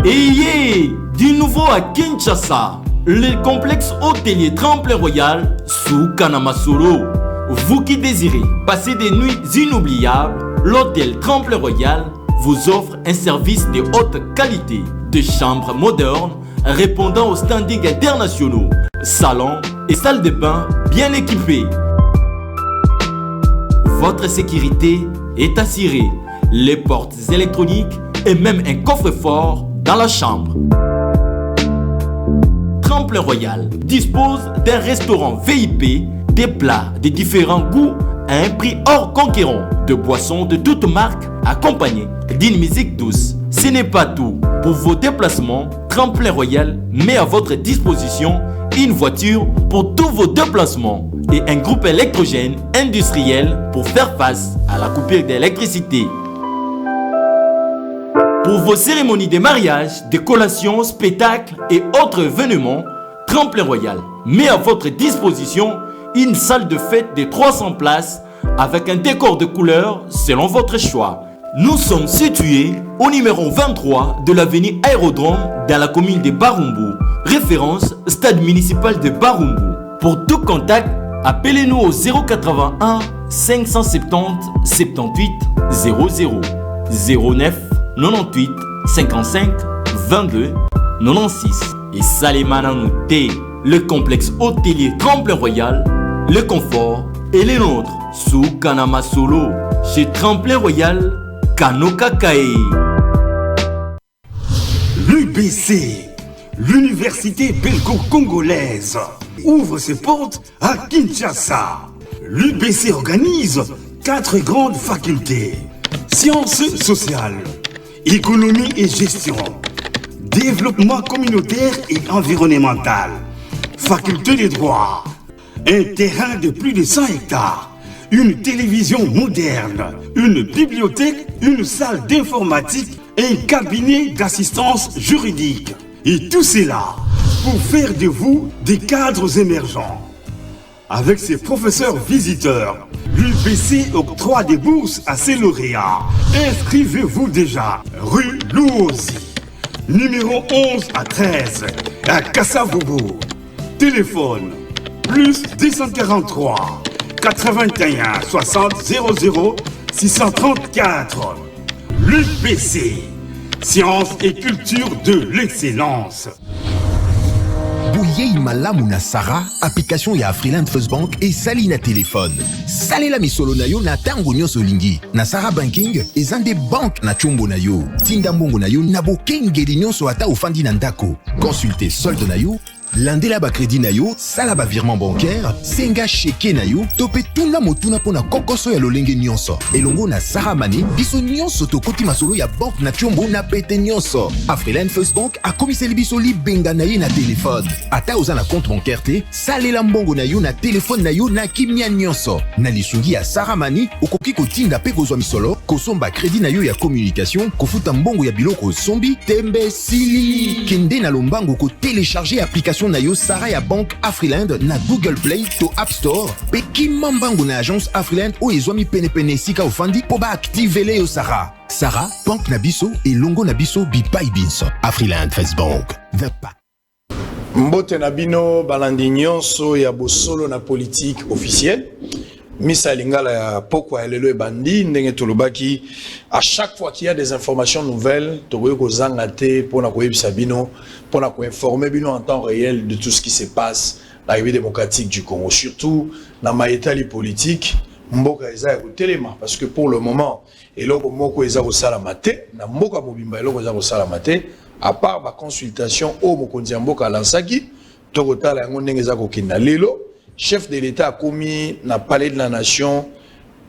Ayez du nouveau à Kinshasa, le complexe hôtelier Tremplin Royal sous Kanamasolo. Vous qui désirez passer des nuits inoubliables, l'hôtel Tremplin Royal vous offre un service de haute qualité, de chambres modernes répondant aux standards internationaux, salons et salles de bain bien équipées. Votre sécurité est assurée, les portes électroniques et même un coffre-fort dans la chambre. Tremplin Royal dispose d'un restaurant VIP, des plats de différents goûts à un prix hors conquérant, de boissons de toutes marques accompagnées d'une musique douce. Ce n'est pas tout. Pour vos déplacements, Tremplin Royal met à votre disposition une voiture pour tous vos déplacements et un groupe électrogène industriel pour faire face à la coupure d'électricité. Pour vos cérémonies de mariage, de collations, spectacles et autres événements, Tremplin Royal met à votre disposition une salle de fête de 300 places avec un décor de couleurs selon votre choix. Nous sommes situés au numéro 23 de l'avenue Aérodrome dans la commune de Barumbu, référence stade municipal de Barumbu. Pour tout contact, appelez-nous au 081 570 78 00 09 98 55 22 96 et Salimana Nouté, le complexe hôtelier Tremplin Royal, le confort et les nôtres sous Kanamasolo chez Tremplin Royal Kanoka Kae. L'UBC, l'université belgo-congolaise, ouvre ses portes à Kinshasa. L'UBC organise 4 grandes facultés: sciences sociales, économie et gestion, développement communautaire et environnemental, faculté des droits, un terrain de plus de 100 hectares, une télévision moderne, une bibliothèque, une salle d'informatique et un cabinet d'assistance juridique. Et tout cela pour faire de vous des cadres émergents. Avec ses professeurs visiteurs, l'UBC octroie des bourses à ses lauréats. Inscrivez-vous déjà, rue Louosi, numéro 11 à 13, à Kassavogo. Téléphone, plus 243 81 60 00 634. L'UBC, sciences et culture de l'excellence. Bouyei malamu na Sarah, application ya Afriland First Bank et sali na téléphone. Salela misolo na yo na tango nyonso lingi. Na Sarah Banking, ezande bank na chombo na yo. Tinda mbongo na yo na bokengeli nyonso ata ofandi na ndako. Consultez solde na yo, landela ba crédit na yo, sala ba virement bancaire, senga cheke na yo, tope tuna motuna pona kokoso ya lolenge nyonso. Elongo na Sarah Money, biso nyonso tokoti masolo ya bank na chombo na pete nyonso. Afriland First Bank a komiseli biso libenga na ye na téléphone. Ata oza na compte bancaire te, salela mbongo na yo na téléphone na yo na kimia nyonso. Na lisungi ya Sarah Money, okoki kotinda pe kozwa misolo, kosomba crédit na yo ya communication, kofuta mbongo ya biloko sombi, tembe sili. Kende na lombango ko télécharger application na yo Sarah ya Bank Afriland na Google Play to App Store. Pe kimambango na agence Afriland o ezwami pene sika ofandi po ba activele yo Sarah. Sarah, Bank na biso et longo na biso bipai binso. Afriland First Bank. The Pack. Mbote na bino balandi nyonso ya bosolo na politique officielle. Misa lingala ya pokwa elelo ebandi ndenge tolobaki à chaque fois qu'il y a des informations nouvelles tokoyo kozanga te pona koyebisa bino pona ko informer bino en temps réel de tout ce qui se passe dans la République démocratique du Congo, surtout dans maïtali politique mboka eza ko telema parce que pour le moment eloko moko eza ko sala maté na mboka mobimba eloko eza ko sala maté à part ba consultation au mokonzi mboka lansaki tokotala yango ndenge eza ko kinda lelo. Chef de l'État a commis na palais de la nation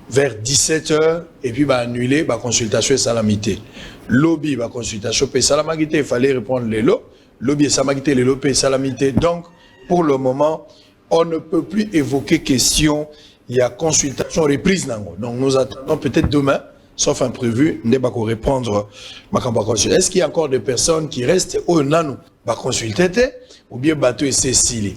vers 17h et puis annulé la consultation et salamité. Lobby la consultation et salamité, il fallait répondre les lots. Lobby et salamité, les lots et salamité. Donc, pour le moment, on ne peut plus évoquer question. Il y a consultation reprise. Donc, nous attendons peut-être demain, sauf imprévu, ne pas répondre ma consultation. Est-ce qu'il y a encore des personnes qui restent au nanou va consulter ou bien bateau et Cécilie?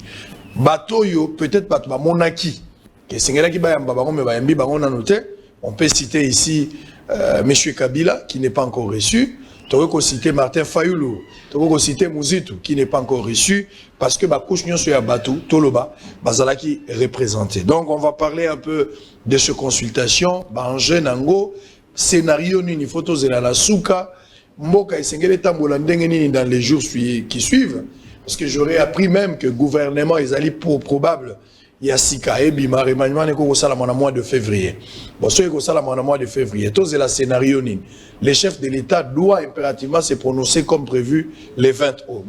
Bateau yo peut-être pas monaki que singela ki ba yamba bango me ba yambi bango na noté. On peut citer ici M. Kabila, qui n'est pas encore reçu. Tu as cité Martin Fayoulou, tu as cité Mouzitou, qui n'est pas encore reçu, parce que couche nyon sur Batou, Toloba, Bazala qui est représenté. Donc on va parler un peu de ces consultations, Banje Nango, scénario ni photos de la souka, Mboka et Sengele Tambolandengeni dans les jours qui suivent, parce que j'aurais appris même que le gouvernement est allé pour probable. Il y a Sika et Bima, remaniement n'est qu'au salam en mois de février. Bon, ce qu'au salam en mois de février, tout c'est la scénario. Le chef de l'État doit impérativement se prononcer comme prévu les 20 août.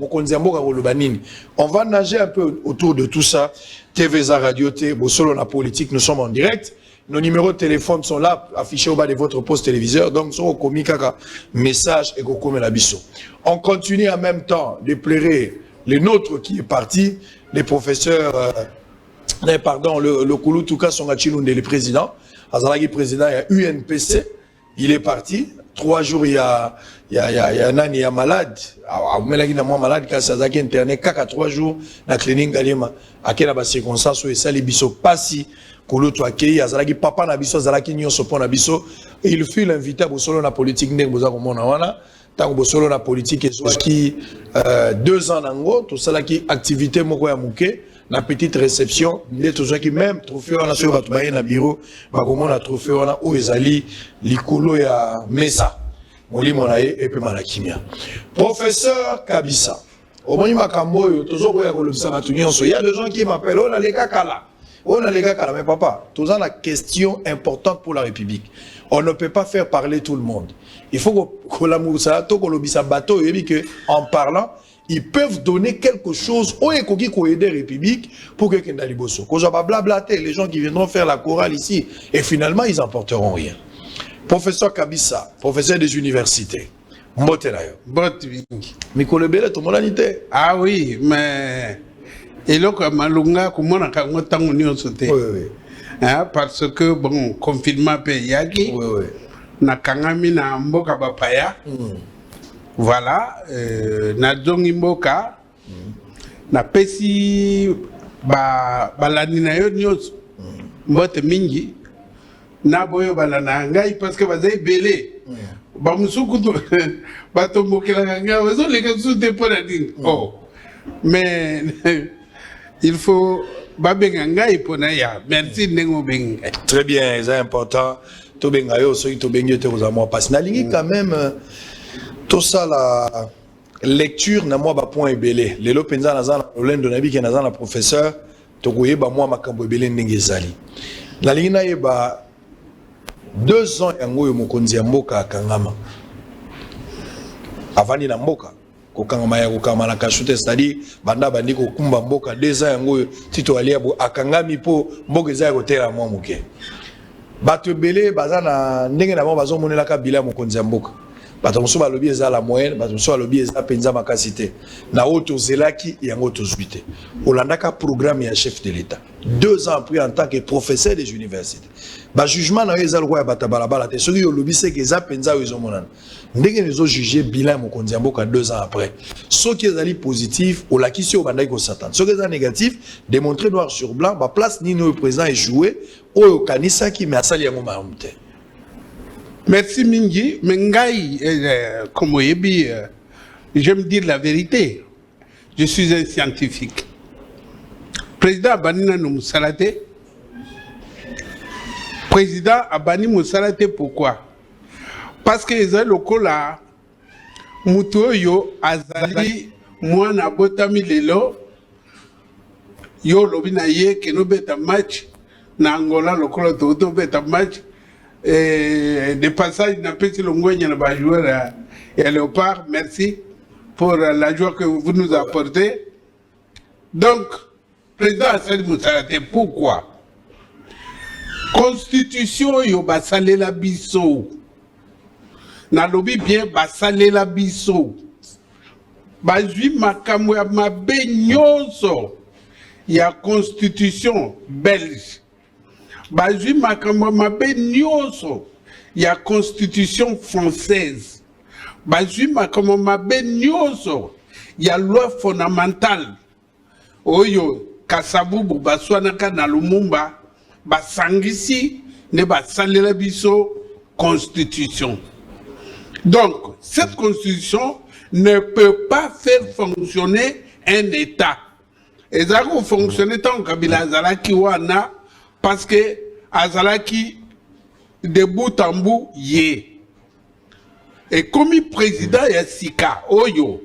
On va nager un peu autour de tout ça. TVza Radio T, Bossolo la politique, nous sommes en direct. Nos numéros de téléphone sont là, affichés au bas de votre poste téléviseur. Donc, sur le message et l'abisso. On continue en même temps de plairer les nôtres qui est parti, les professeurs. Pardon, le Koulou Touka Songachilunde, le président. Azalagi président, il y a UNPC. Il est parti. 3 jours, il y a Nani, il y a malade. Il y a malade, quand ça a interné, 3 jours, la clinique Galima. À quelle circonstance, et ça, les bisous passent. Koulou Touaki, Azalagi papa Nabiso, Azalagi Nyon Sopon Nabiso. Et il fut l'invité à Bossolo la politique, tant que Bossolo la politique, qui 2 ans en tout ça, qui activité, Mokoya Mouké. La petite réception, il y a qui même trophée on a sur votre na bureau, comment la trophée on a où ezali likolo ya mesa. Moli monae et puis malakimia. Professeur Kabissa. Au moment makambo yo toujours boya ko lobisa batunyo so. Il y a des gens qui m'appellent on a les kakala. On a les kakala mais papa, tout ça la question importante pour la République. On ne peut pas faire parler tout le monde. Il faut que la moussa to ko lobisa bateau et que en parlant ils peuvent donner quelque chose au Ekoki qui aider la République pour que Kendali Bosso. Quand j'avais blablaté, les gens qui viendront faire la chorale ici, et finalement, ils n'emporteront rien. Professeur Kabissa, professeur des universités. Mbotelayo. Mikolebele, tout le monde a dit. Ah oui, mais. Et là, comme Malunga, comment on a tant de sauté. Oui. Parce que, bon, confinement payaki. Oui. Na kangami na mboka bapaya. Voilà, na zongi mboka, na pesi balani na yo nyos, mbote mingi, na boyo balana ngai parce que bazai belé, ba musuku to, ba to mokela ngai, bazo les gars sous dépôt la ding. Oh, mais il faut ba benga ngai pona ya, merci nengo benga. Très bien, c'est important. To benga yo, so to benga te aux amours parce que na lingi quand même. Tout ça, la lecture, na moi, point belé. Les lopenza nazana, l'endonabi qui nazana professeur, togoye ba moi makambo belé n'engezali. La ligne na yeba 2 ans yango yo mokonzi mboka kangama. Avani na mboka, ko kangama ya ko kamala kashute c'est-à-dire banda bandi ko kumba mboka 2 ans yango yo tito alia bo akangami po mboka za ko tera moi muke. Bato belé bazana ndenge na mo bazo monela ka bila mokonzi mboka. Batomso ba lobi eza la moyenne, batomso ba lobi eza penza makasité. Na auto zelaki et en auto zuite. Olandaka programme ya chef de l'État. 2 ans après en tant que professeur des universités. Ba jugement na eza lwa batabala bala te. Soki yo lobi c'est que eza penza yo monana. Ndenge nezo juger bilan mokonzi mboka 2 ans après. Soki ezali positif, olakisi obandaki ko satan. Soki eza négatif, démontrer noir sur blanc, ba place ni no président échoué, oyo kanisa ki me asali yango maamte. Merci Mingi, Mengai, comme Oyebi, j'aime dire la vérité. Je suis un scientifique. Président Abanina Moussalate. Président Abani Moussalate, pourquoi? Parce que les locaux là, Moutoyo, Azali, Mouana Botami Lelo, Yo Lobinaye, Kenobeta match, Nangola, Lokola Toto Beta match. Et de passage, n'a pas été le moyen de jouer à Léopard. Merci pour la joie que vous nous apportez. Donc, président Assad Moussalate, pourquoi? Constitution, yo basale la biso. Na lobi bien basale la biso. Bazui makamwe mabe nyonso. Il y a constitution belge. Bazui makambo mabe nyonso, il y a constitution française. Bazui makambo mabe nyonso, il y a loi fondamentale. Oyo kasabubu baswanaka na Lumumba, basangisi ne basalela biso constitution. Donc, cette constitution ne peut pas faire fonctionner un État. Et ça va fonctionner tant qu'Abila Azalaki wana, parce que Azalaki, de bout en bout, yé. Et comme le président Yassika, Oyo,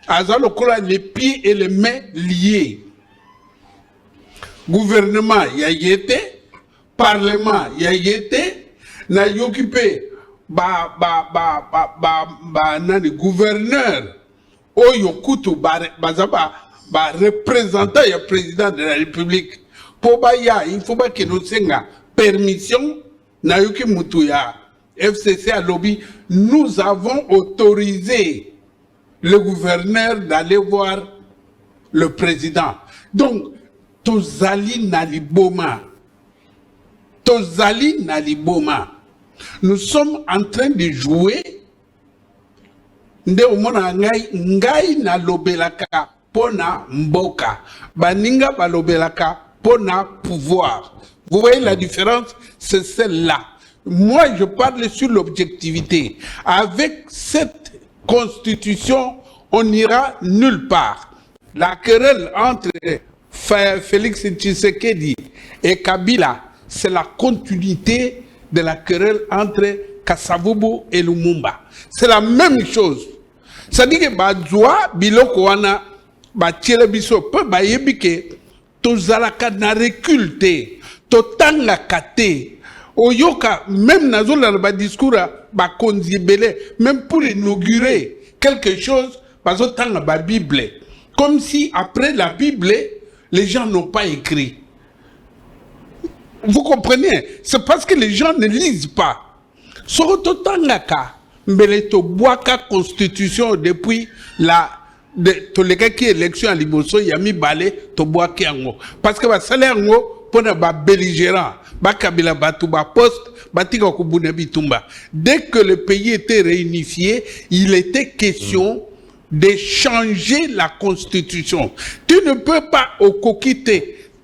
Azalokola les pieds et les mains liés. Gouvernement, y a yété, Parlement, y a yété, n'a y occupé, nani gouverneur, Oyo Kutu, représentant et président de la République. Pour Baya, il faut pas que nous ayons permission, n'a y Mutuya, FCC à lobby, nous avons autorisé le gouverneur d'aller voir le président. Donc, Tozali Naliboma. Tozali Naliboma. Nous sommes en train de jouer. Nde omona ngai na lobelaka pona mboka. Baninga ba lobelaka pona pouvoir. Vous voyez la différence? C'est celle-là. Moi, je parle sur l'objectivité. Avec cette constitution, on n'ira nulle part. La querelle entre Félix Tshisekedi et Kabila, c'est la continuité de la querelle entre Kasavubu et Lumumba. C'est la même chose. C'est-à-dire que Badjoua, Biloko wana, Batiele Biso, peu Bayebike, Tozalaka na reculte, Totanga kate, Oyoka, même dans le discours, même pour inaugurer quelque chose, la Bible. Comme si après la Bible, les gens n'ont pas écrit. Vous comprenez? C'est parce que les gens ne lisent pas. Surtout Tangaka, mais to boaka constitution depuis tous les cas qui élection à Liboso, il y a mis balai, to boaka yango. Parce que va salaire yango pour ne pas belligérant, ba kabila batu ba poste, batika kubuna bitumba. Dès que le pays était réunifié, il était question de changer la constitution. Tu ne peux pas au kokite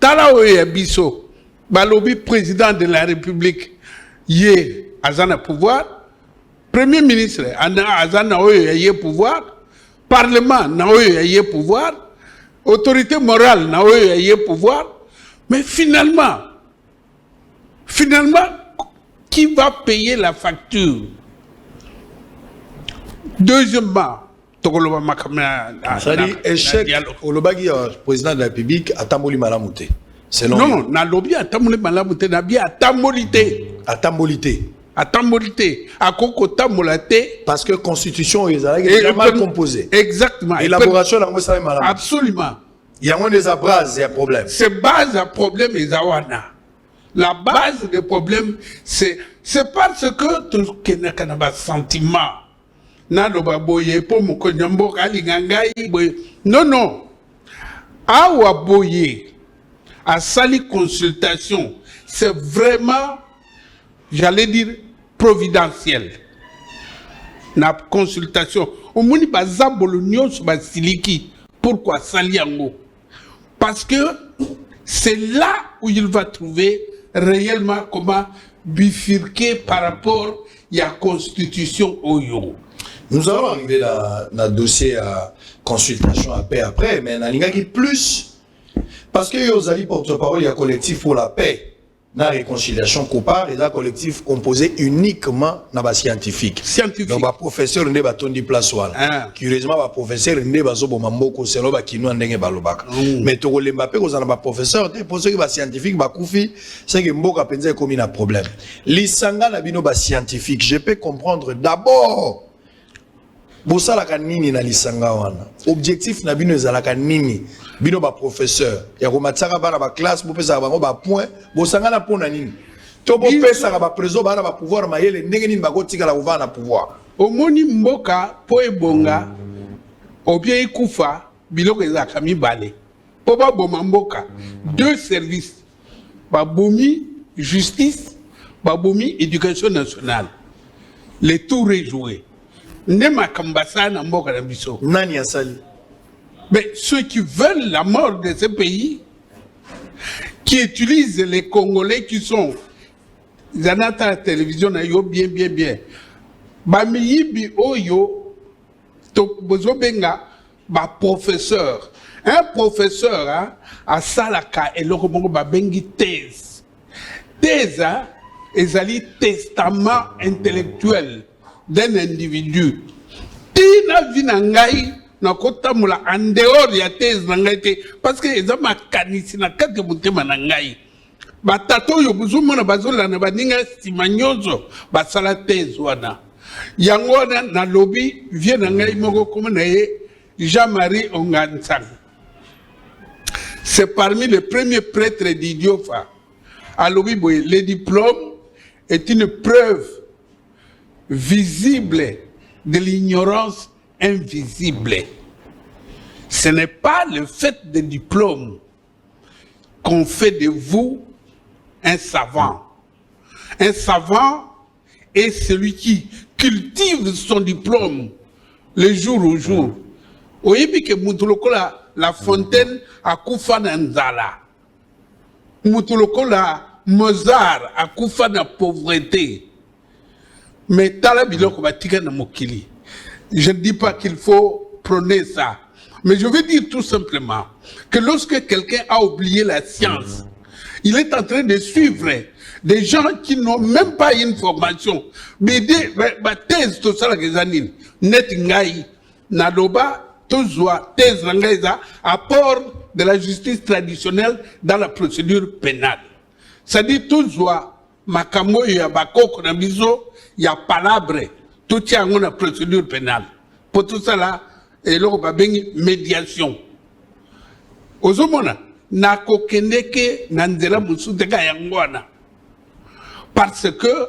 Talao Yabiso, balobi président de la République, yé azana pouvoir, premier ministre azana yé pouvoir, parlement na yé pouvoir, autorité morale na yé pouvoir, mais finalement, qui va payer la facture? Deuxièmement, c'est-à-dire, échec au lobby président de la République à Tamboli Malamouté. Non, na lobby à Tamboli Malamouté, na bien à Tambolité. À Tambolité. À Tambolité. À Koko Tambolité. Parce que la constitution est mal composée. Exactement. Élaboration de la Malamouté. Absolument. Il y a des bases, il y a un problème. C'est base à problème et zawana. La base des problèmes, c'est parce que tout ce qui n'a pas sentiment. Non, non. Awa boye, à sali consultation, c'est vraiment, j'allais dire, providentiel. La consultation. Au moins, il y a des siliki. Pourquoi saliango? Parce que c'est là où il va trouver réellement comment bifurquer par rapport à la constitution Oyo. Nous allons arriver dans le dossier à consultation à paix après, mais il y a plus. Parce que vous avez porte-parole, il y a un collectif pour la paix, dans la réconciliation Copar, et un collectif composé uniquement dans les scientifiques. Donc, les professeurs ne sont pas tous place. Curieusement, les professeurs ne sont pas Mamboko, c'est là qui nous ont dit balobaka. Mais tous les Mbappé, vous avez des professeurs, pour ceux qui sont scientifiques, c'est que Mboka pense comme un problème. Les Sanga Nabino scientifiques, je peux comprendre d'abord. Bosalaka nini na lisanga wana. Objectif na bino ezalaka nini? Bino ba professeur. Ya ko matsaka bana ba classe bo pesa bango ba point. Bosanga na pona nini? To bo pesa ba preso bana ba pouvoir mayele ndenge nini ba kotika la uvana pouvoir. Omoni mboka po ebonga obie ikufa biloko ezaka mibale. Po ba boma mboka deux services. Ba bomi justice, ba bomi éducation nationale. Les tout rejoués. Mais ceux qui veulent la mort de ce pays, qui utilisent les Congolais qui sont zanata la télévision na yo bien ba miyibi oyo to bozo benga ba professeur. Un professeur a salaka eloko moko ba bengi thèse. Thèse ezali testament intellectuel d'un individu. Tina vina ngai na kotamula en dehors ya thèse na ngai te parce que eza makanisi na kati motema na ngai. Batato yo buzumona bazolana baninga simanyozo basala thèse wana. Yango wana na lobby vient na ngai moko comme na ye Jean-Marie Ongansang. C'est parmi les premiers prêtres d'Idiofa. À lobby boy, le diplôme est une preuve visible de l'ignorance invisible. Ce n'est pas le fait de diplôme qu'on fait de vous un savant. Un savant est celui qui cultive son diplôme le jour au jour. Oyebi ke mutulokola la Fontaine a kufa na nzala. Mutulokola Mozart a kufa na pauvreté. Mais tala biloko batika na mokili. Je ne dis pas qu'il faut prôner ça. Mais je veux dire tout simplement que lorsque quelqu'un a oublié la science, il est en train de suivre des gens qui n'ont même pas une formation. Mais des thèses, tout ça, net ngai, nadoba, tozwa, thèse langaisa, apport de la justice traditionnelle dans la procédure pénale. C'est-à-dire, tozwa, makamo ya bakoko na biso, ya palabre, tout y a une procédure pénale. Pour tout ça là, et là, on va bengi médiation. Ozomona, na kokeneke nanzela musuteka yangwana. Parce que,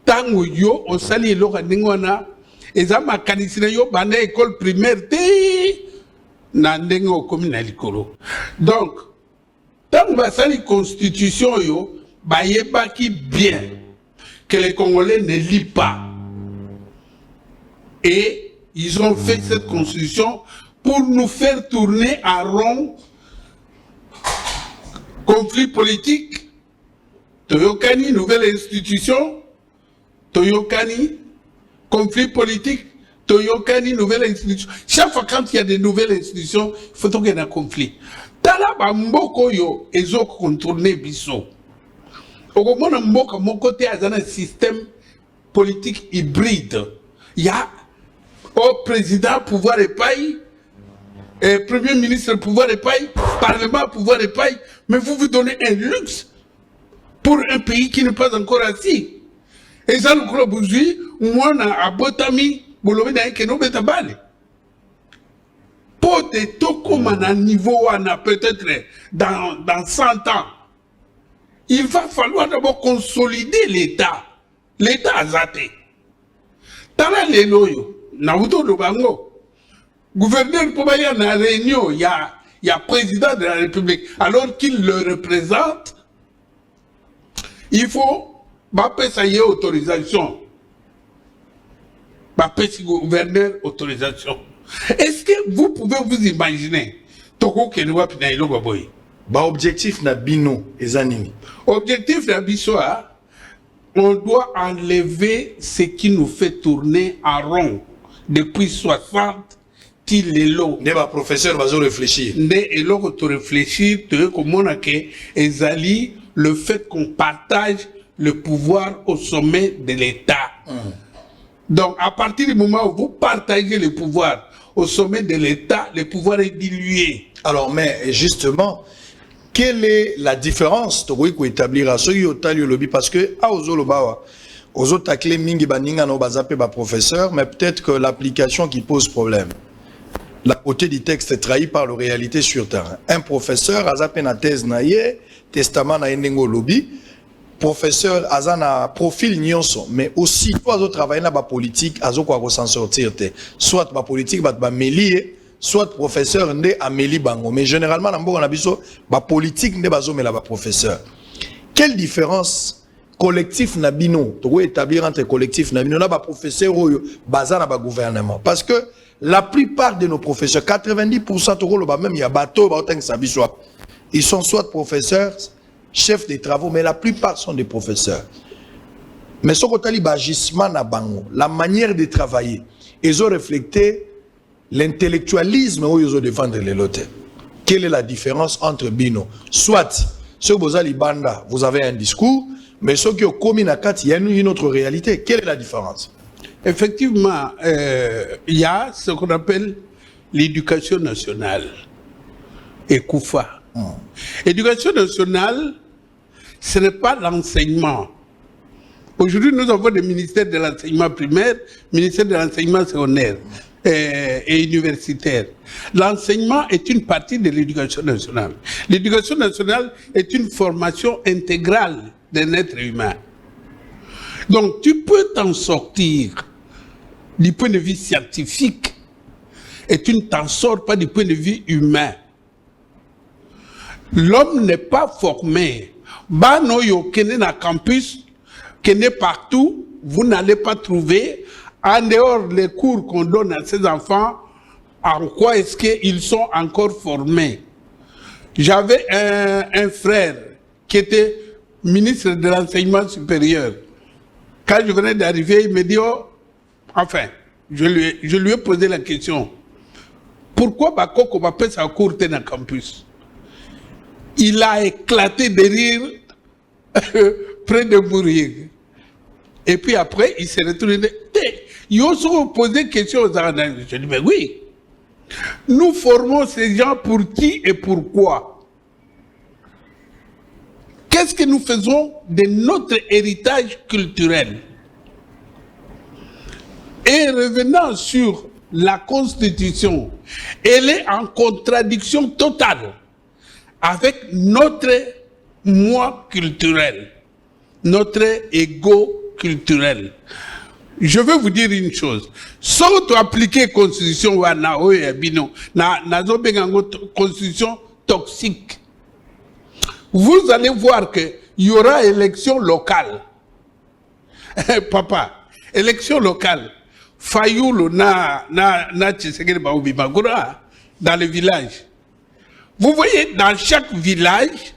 tango yo, on sali eloko ningwana, eza makanisina yo banda école primaire te na ndenge okomi na likolo. Donc, tango basali constitution yo, bayebaki bien que les Congolais ne lisent pas. Et ils ont fait cette constitution pour nous faire tourner en rond. Conflit politique, Toyokani, nouvelle institution, Toyokani, conflit politique, Toyokani, nouvelle institution. Chaque fois quand il y a des nouvelles institutions, il faut qu'il y ait un conflit. Talaba mboko yo, ezo contourner biso. Au moment où mon côté a un système politique hybride, il y a au président pouvoir et paille, premier ministre pouvoir et paille, parlement pouvoir et paille, mais vous vous donnez un luxe pour un pays qui n'est pas encore assis. Et ça nous croit aujourd'hui, moi à Botami, Bolomi n'a que nous betabale. Pour des taux comme à un niveau, on a peut-être dans 100 ans. Il va falloir d'abord consolider l'État. L'État a zaté. Tala le loyo, na uto do bango. Gouverneur Poubaya na réunion, il y a président de la République. Alors qu'il le représente, il faut bapé ça y est autorisation. Bapé si gouverneur autorisation. Est-ce que vous pouvez vous imaginer Toko Kenwa Pinaïlo Baboy? Ba objectif na bino ezanini. Objectif na bisoa, on doit enlever ce qui nous fait tourner en rond depuis 60 till est long. Ne ba professeur va réfléchir. Ne est long to réfléchir te comment que ezali le fait qu'on partage le pouvoir au sommet de l'État. Donc à partir du moment où vous partagez le pouvoir au sommet de l'État, le pouvoir est dilué. Alors mais justement, quelle est la différence pour établir à ceux qui ont le lobby? Parce que à Ozolobawa, aux autres clés mingi baninga no bazapé ba professeur, mais peut-être que l'application qui pose problème. La beauté du texte est trahie par la réalité sur terrain. Un professeur a zappé na thèse na ye, testament na yendengo lobby, professeur a na profil nyonso, mais aussi toi autres travailler na ba politique, azo quoi s'en sortir te. Soit ba politique ba mélier, soit professeur ndé Amélie Bango, mais généralement dans on a biso ba politique ndé bazo mais la ba professeur. Quelle différence collectif nabino to établir entre collectif nabino na ba professeur oyo baza na ba gouvernement? Parce que la plupart de nos professeurs, 90% to lo ba même ya bato ba oteng sa biso, ils sont soit professeurs chefs des travaux, mais la plupart sont des professeurs. Mais ce qu'on a dit, agissement na bango, la manière de travailler, ils ont reflété l'intellectualisme où ils ont défendu les lotés. Quelle est la différence entre Bino? Soit, ceux qui ont banda, vous avez un discours, mais ceux qui ont commis la carte, il y a une autre réalité. Quelle est la différence? Effectivement, il y a ce qu'on appelle l'éducation nationale et Koufa. L'éducation nationale, ce n'est pas l'enseignement. Aujourd'hui, nous avons des ministères de l'enseignement primaire, ministère de l'enseignement secondaire et universitaire. L'enseignement est une partie de l'éducation nationale. L'éducation nationale est une formation intégrale d'un être humain. Donc, tu peux t'en sortir du point de vue scientifique et tu ne t'en sors pas du point de vue humain. L'homme n'est pas formé. Bano yo kene na campus, kene partout, vous n'allez pas trouver, en dehors des cours qu'on donne à ces enfants, en quoi est-ce qu'ils sont encore formés. J'avais un frère qui était ministre de l'enseignement supérieur. Quand je venais d'arriver, il me dit, oh, enfin, je lui ai posé la question, pourquoi Bakoko va faire sa cour dans le campus? Il a éclaté de rire près de mourir. Et puis après, il s'est retourné. Ils ont posé question aux Arabes. Je dis, mais oui, nous formons ces gens pour qui et pourquoi? Qu'est-ce que nous faisons de notre héritage culturel? Et revenant sur la Constitution, elle est en contradiction totale avec notre moi culturel, notre ego culturel. Je veux vous dire une chose. Sans appliquer la Constitution, Constitution toxique, vous allez voir qu'il y aura élection locale. Papa, élection locale. Fayoulou dans le village. Vous voyez, dans chaque village,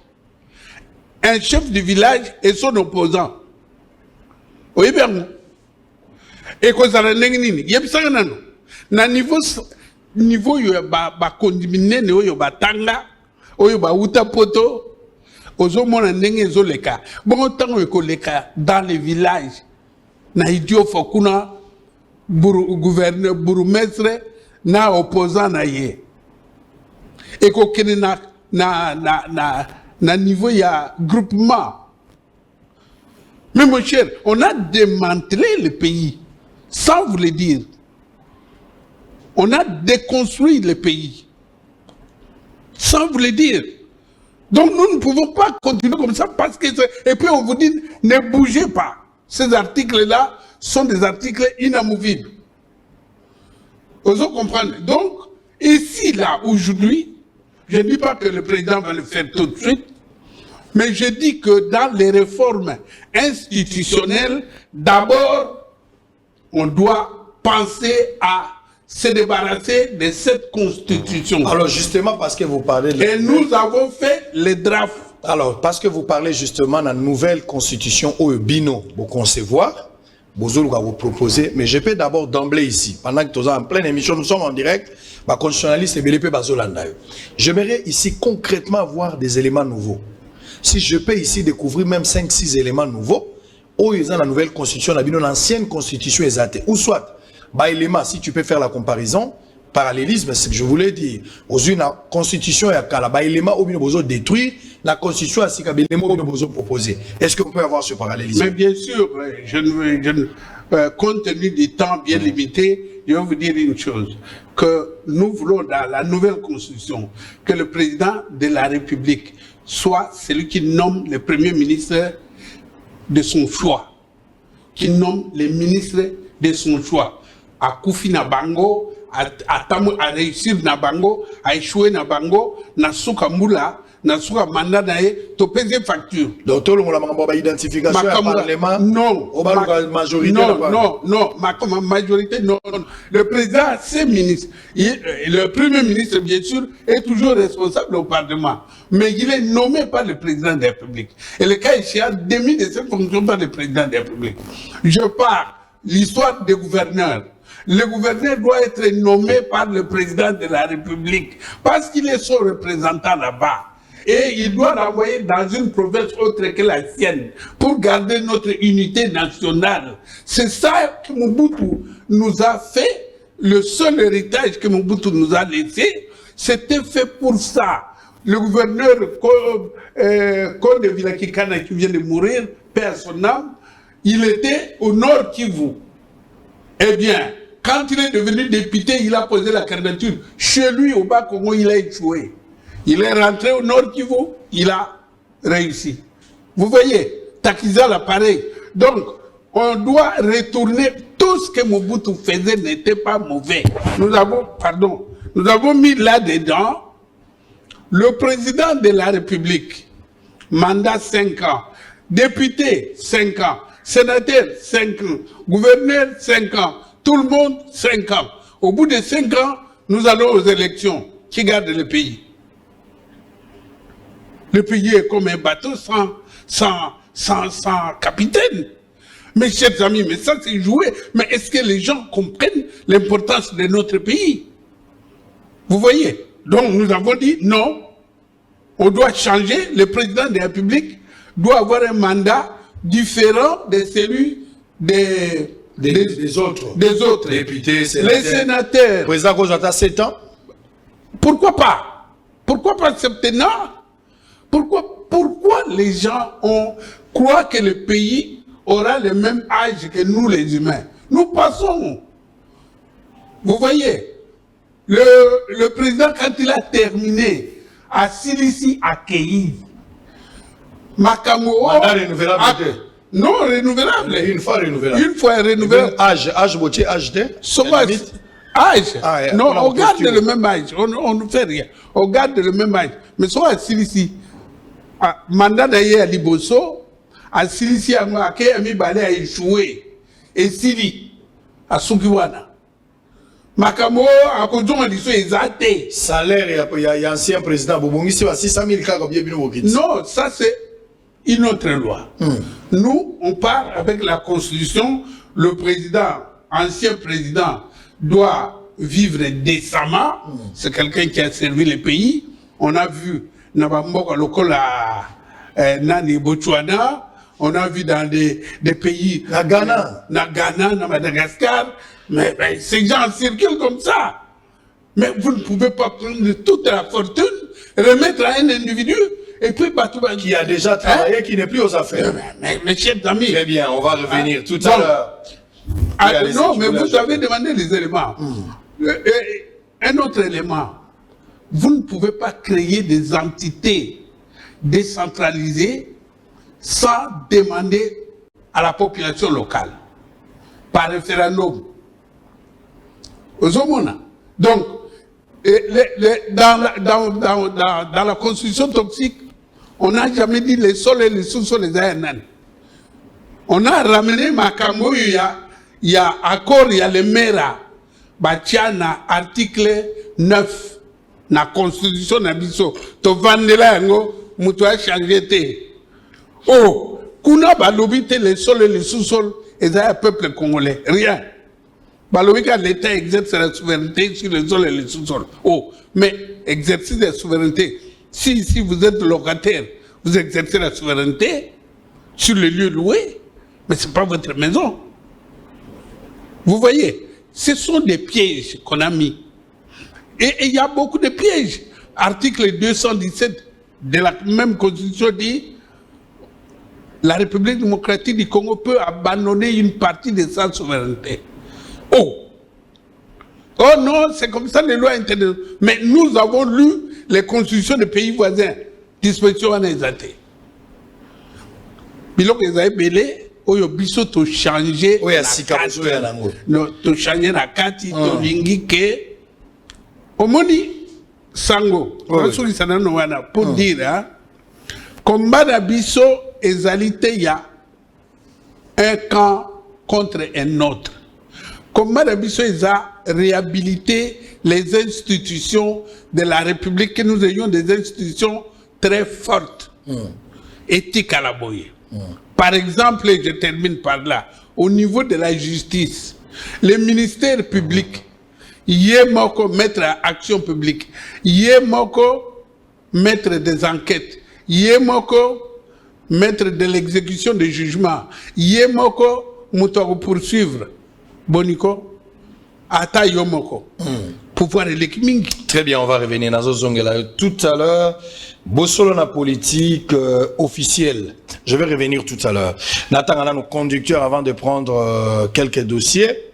un chef de village et son opposant. Oui, bien. Et quand ça n'a pas niveau ba condamné ne yo ba tanga oyo ba uta poto ozo mona ndenge zo leka bon tango ko leka dans les villages na idio fokuna gouverneur bourgmestre na opposant na ye et ko kene na niveau ya groupement. Mais mon cher, on a démantelé le pays sans vous le dire. On a déconstruit le pays sans vous le dire. Donc nous ne pouvons pas continuer comme ça parce que... Et puis on vous dit, ne bougez pas. Ces articles-là sont des articles inamovibles. Vous comprenez? Donc, ici, là, aujourd'hui, je ne dis pas que le président va le faire tout de suite, mais je dis que dans les réformes institutionnelles, d'abord, on doit penser à se débarrasser de cette constitution. Alors justement, parce que vous parlez... Et nous avons fait les drafts. Alors, parce que vous parlez justement de la nouvelle constitution au Bino, vous concevoir, vous vous proposer, mais je peux d'abord d'emblée ici, pendant que nous sommes en pleine émission, nous sommes en direct, ma constitutionnaliste est BLP Bazolanda. J'aimerais ici concrètement voir des éléments nouveaux. Si je peux ici découvrir même 5-6 éléments nouveaux, où ils ont la nouvelle constitution, l'ancienne constitution exacte, ou soit, bah, élément, si tu peux faire la comparaison, parallélisme, c'est ce que je voulais dire. Aux une constitution, il y a bah, élément où nous avons détruit, la constitution, c'est un élément où nous avons proposé. Est-ce qu'on peut avoir ce parallélisme? Mais bien sûr, compte tenu du temps bien limité, je vais vous dire une chose, que nous voulons dans la nouvelle constitution, que le président de la République soit celui qui nomme le premier ministre de son choix, qui nomme les ministres de son choix. À Koufi Nabango, à réussir Nabango, à échouer Nabango, na Soukamboula, na suka mandat na ye to payer facture. Donc tout le monde a identification au Parlement. Non. Au majorité. Non, ma majorité, non. Le président, ses ministres, le premier ministre, bien sûr, est toujours responsable au Parlement. Mais il est nommé par le président de la République. Et le cas échéant, démis de cette fonction par le président de la République. Je parle l'histoire des gouverneurs. Le gouverneur doit être nommé par le président de la République parce qu'il est son représentant là-bas. Et il doit l'envoyer dans une province autre que la sienne pour garder notre unité nationale. C'est ça que Mobutu nous a fait. Le seul héritage que Mobutu nous a laissé, c'était fait pour ça. Le gouverneur Conde Vilakikana qui vient de mourir, père son âme, il était au Nord Kivu. Eh bien, quand il est devenu député, il a posé la candidature. Chez lui, au Bas-Congo, il a échoué. Il est rentré au Nord Kivu, il a réussi. Vous voyez, Takiza l'appareil. Donc, on doit retourner. Tout ce que Mobutu faisait n'était pas mauvais. Nous avons mis là-dedans le président de la République, mandat 5 ans, député 5 ans, sénateur 5 ans, gouverneur 5 ans, tout le monde 5 ans. Au bout de 5 ans, nous allons aux élections. Qui garde le pays? Le pays est comme un bateau sans capitaine. Mes chers amis, mais ça c'est joué. Mais est-ce que les gens comprennent l'importance de notre pays? Vous voyez? Donc nous avons dit non, on doit changer. Le président de la République doit avoir un mandat différent de celui des autres. Députés, sénateurs. Les sénateurs. Le président Kozata 7 ans. Pourquoi pas? Pourquoi pas septennat? Pourquoi les gens croient que le pays aura le même âge que nous les humains? Nous passons. Vous voyez, le président, quand il a terminé à Silici, à Kéi, Makamou. Mandat renouvelable. Non, renouvelable. Une fois renouvelable. Une fois renouvelable. Âge botier, âge de. Âge. Non, on garde le même âge. On ne fait rien. On garde le même âge. Mais soit à Silici, mandat d'ailleurs à Liboso, à Silici, à Kéami Balé a échoué. Et Sili, à Sukiwana. Makamo, à Kodjon, a dit que salaire, il y a ancien président Bobongi, c'est 600 000 cas comme bien. Non, ça c'est une autre loi. Nous, on part avec la Constitution. Le président, ancien président, doit vivre décemment. C'est quelqu'un qui a servi le pays. On a vu Nabamboka Lokola, Nani Botswana. On a vu dans des pays. Na Ghana, na Madagascar. Mais ces gens circulent comme ça. Mais vous ne pouvez pas prendre toute la fortune, remettre à un individu, et puis Batouba qui a déjà travaillé, qui n'est plus aux affaires. Mes chers amis. Très bien, on va revenir tout à l'heure. Non, mais vous avez demandé les éléments. Un autre élément. Vous ne pouvez pas créer des entités décentralisées sans demander à la population locale, par référendum. Donc, dans la constitution toxique, on n'a jamais dit les sols et les sous-sols les ANN. On a ramené Makambo, il y a accord, il y a le MERA, Batiana, article 9, la constitution d'Abisso, to vandela yango, mutua changé. Oh, kuna balobité les sols et les sous-sols, et ça, le peuple congolais, rien. L'État exerce la souveraineté sur les sols et les sous-sols. Oh, mais exercice de la souveraineté, si vous êtes locataire, vous exercez la souveraineté sur les lieux loués, mais ce n'est pas votre maison. Vous voyez, ce sont des pièges qu'on a mis. Et il y a beaucoup de pièges. Article 217 de la même constitution dit la République démocratique du Congo peut abandonner une partie de sa souveraineté. Oh non, c'est comme ça les lois internationales. Mais nous avons lu les constitutions des pays voisins. Disposition en exaté. Bilok ezaï belé, oyo biso to changer. Oui, to changer la carte, to lingi ke. Omoni, sango soki sanano wana pour dire hein combat d'abisso ezalité il y a un camp contre un autre. Comment d'abisso a réhabilité les institutions de la République, que nous ayons des institutions très fortes, éthiques à la boye. Par exemple, et je termine par là, au niveau de la justice, les ministères publics, Yemoko mettre à action publique, Yemoko mettre des enquêtes, Yemoko mettre de l'exécution des jugements, Yemoko mutoko poursuivre, Boniko, Ata Yomoko, pouvoir électrique. Très bien, on va revenir dans Zongela. Tout à l'heure, Bossolo na politique officielle. Je vais revenir tout à l'heure. Nathan a nos conducteurs avant de prendre quelques dossiers.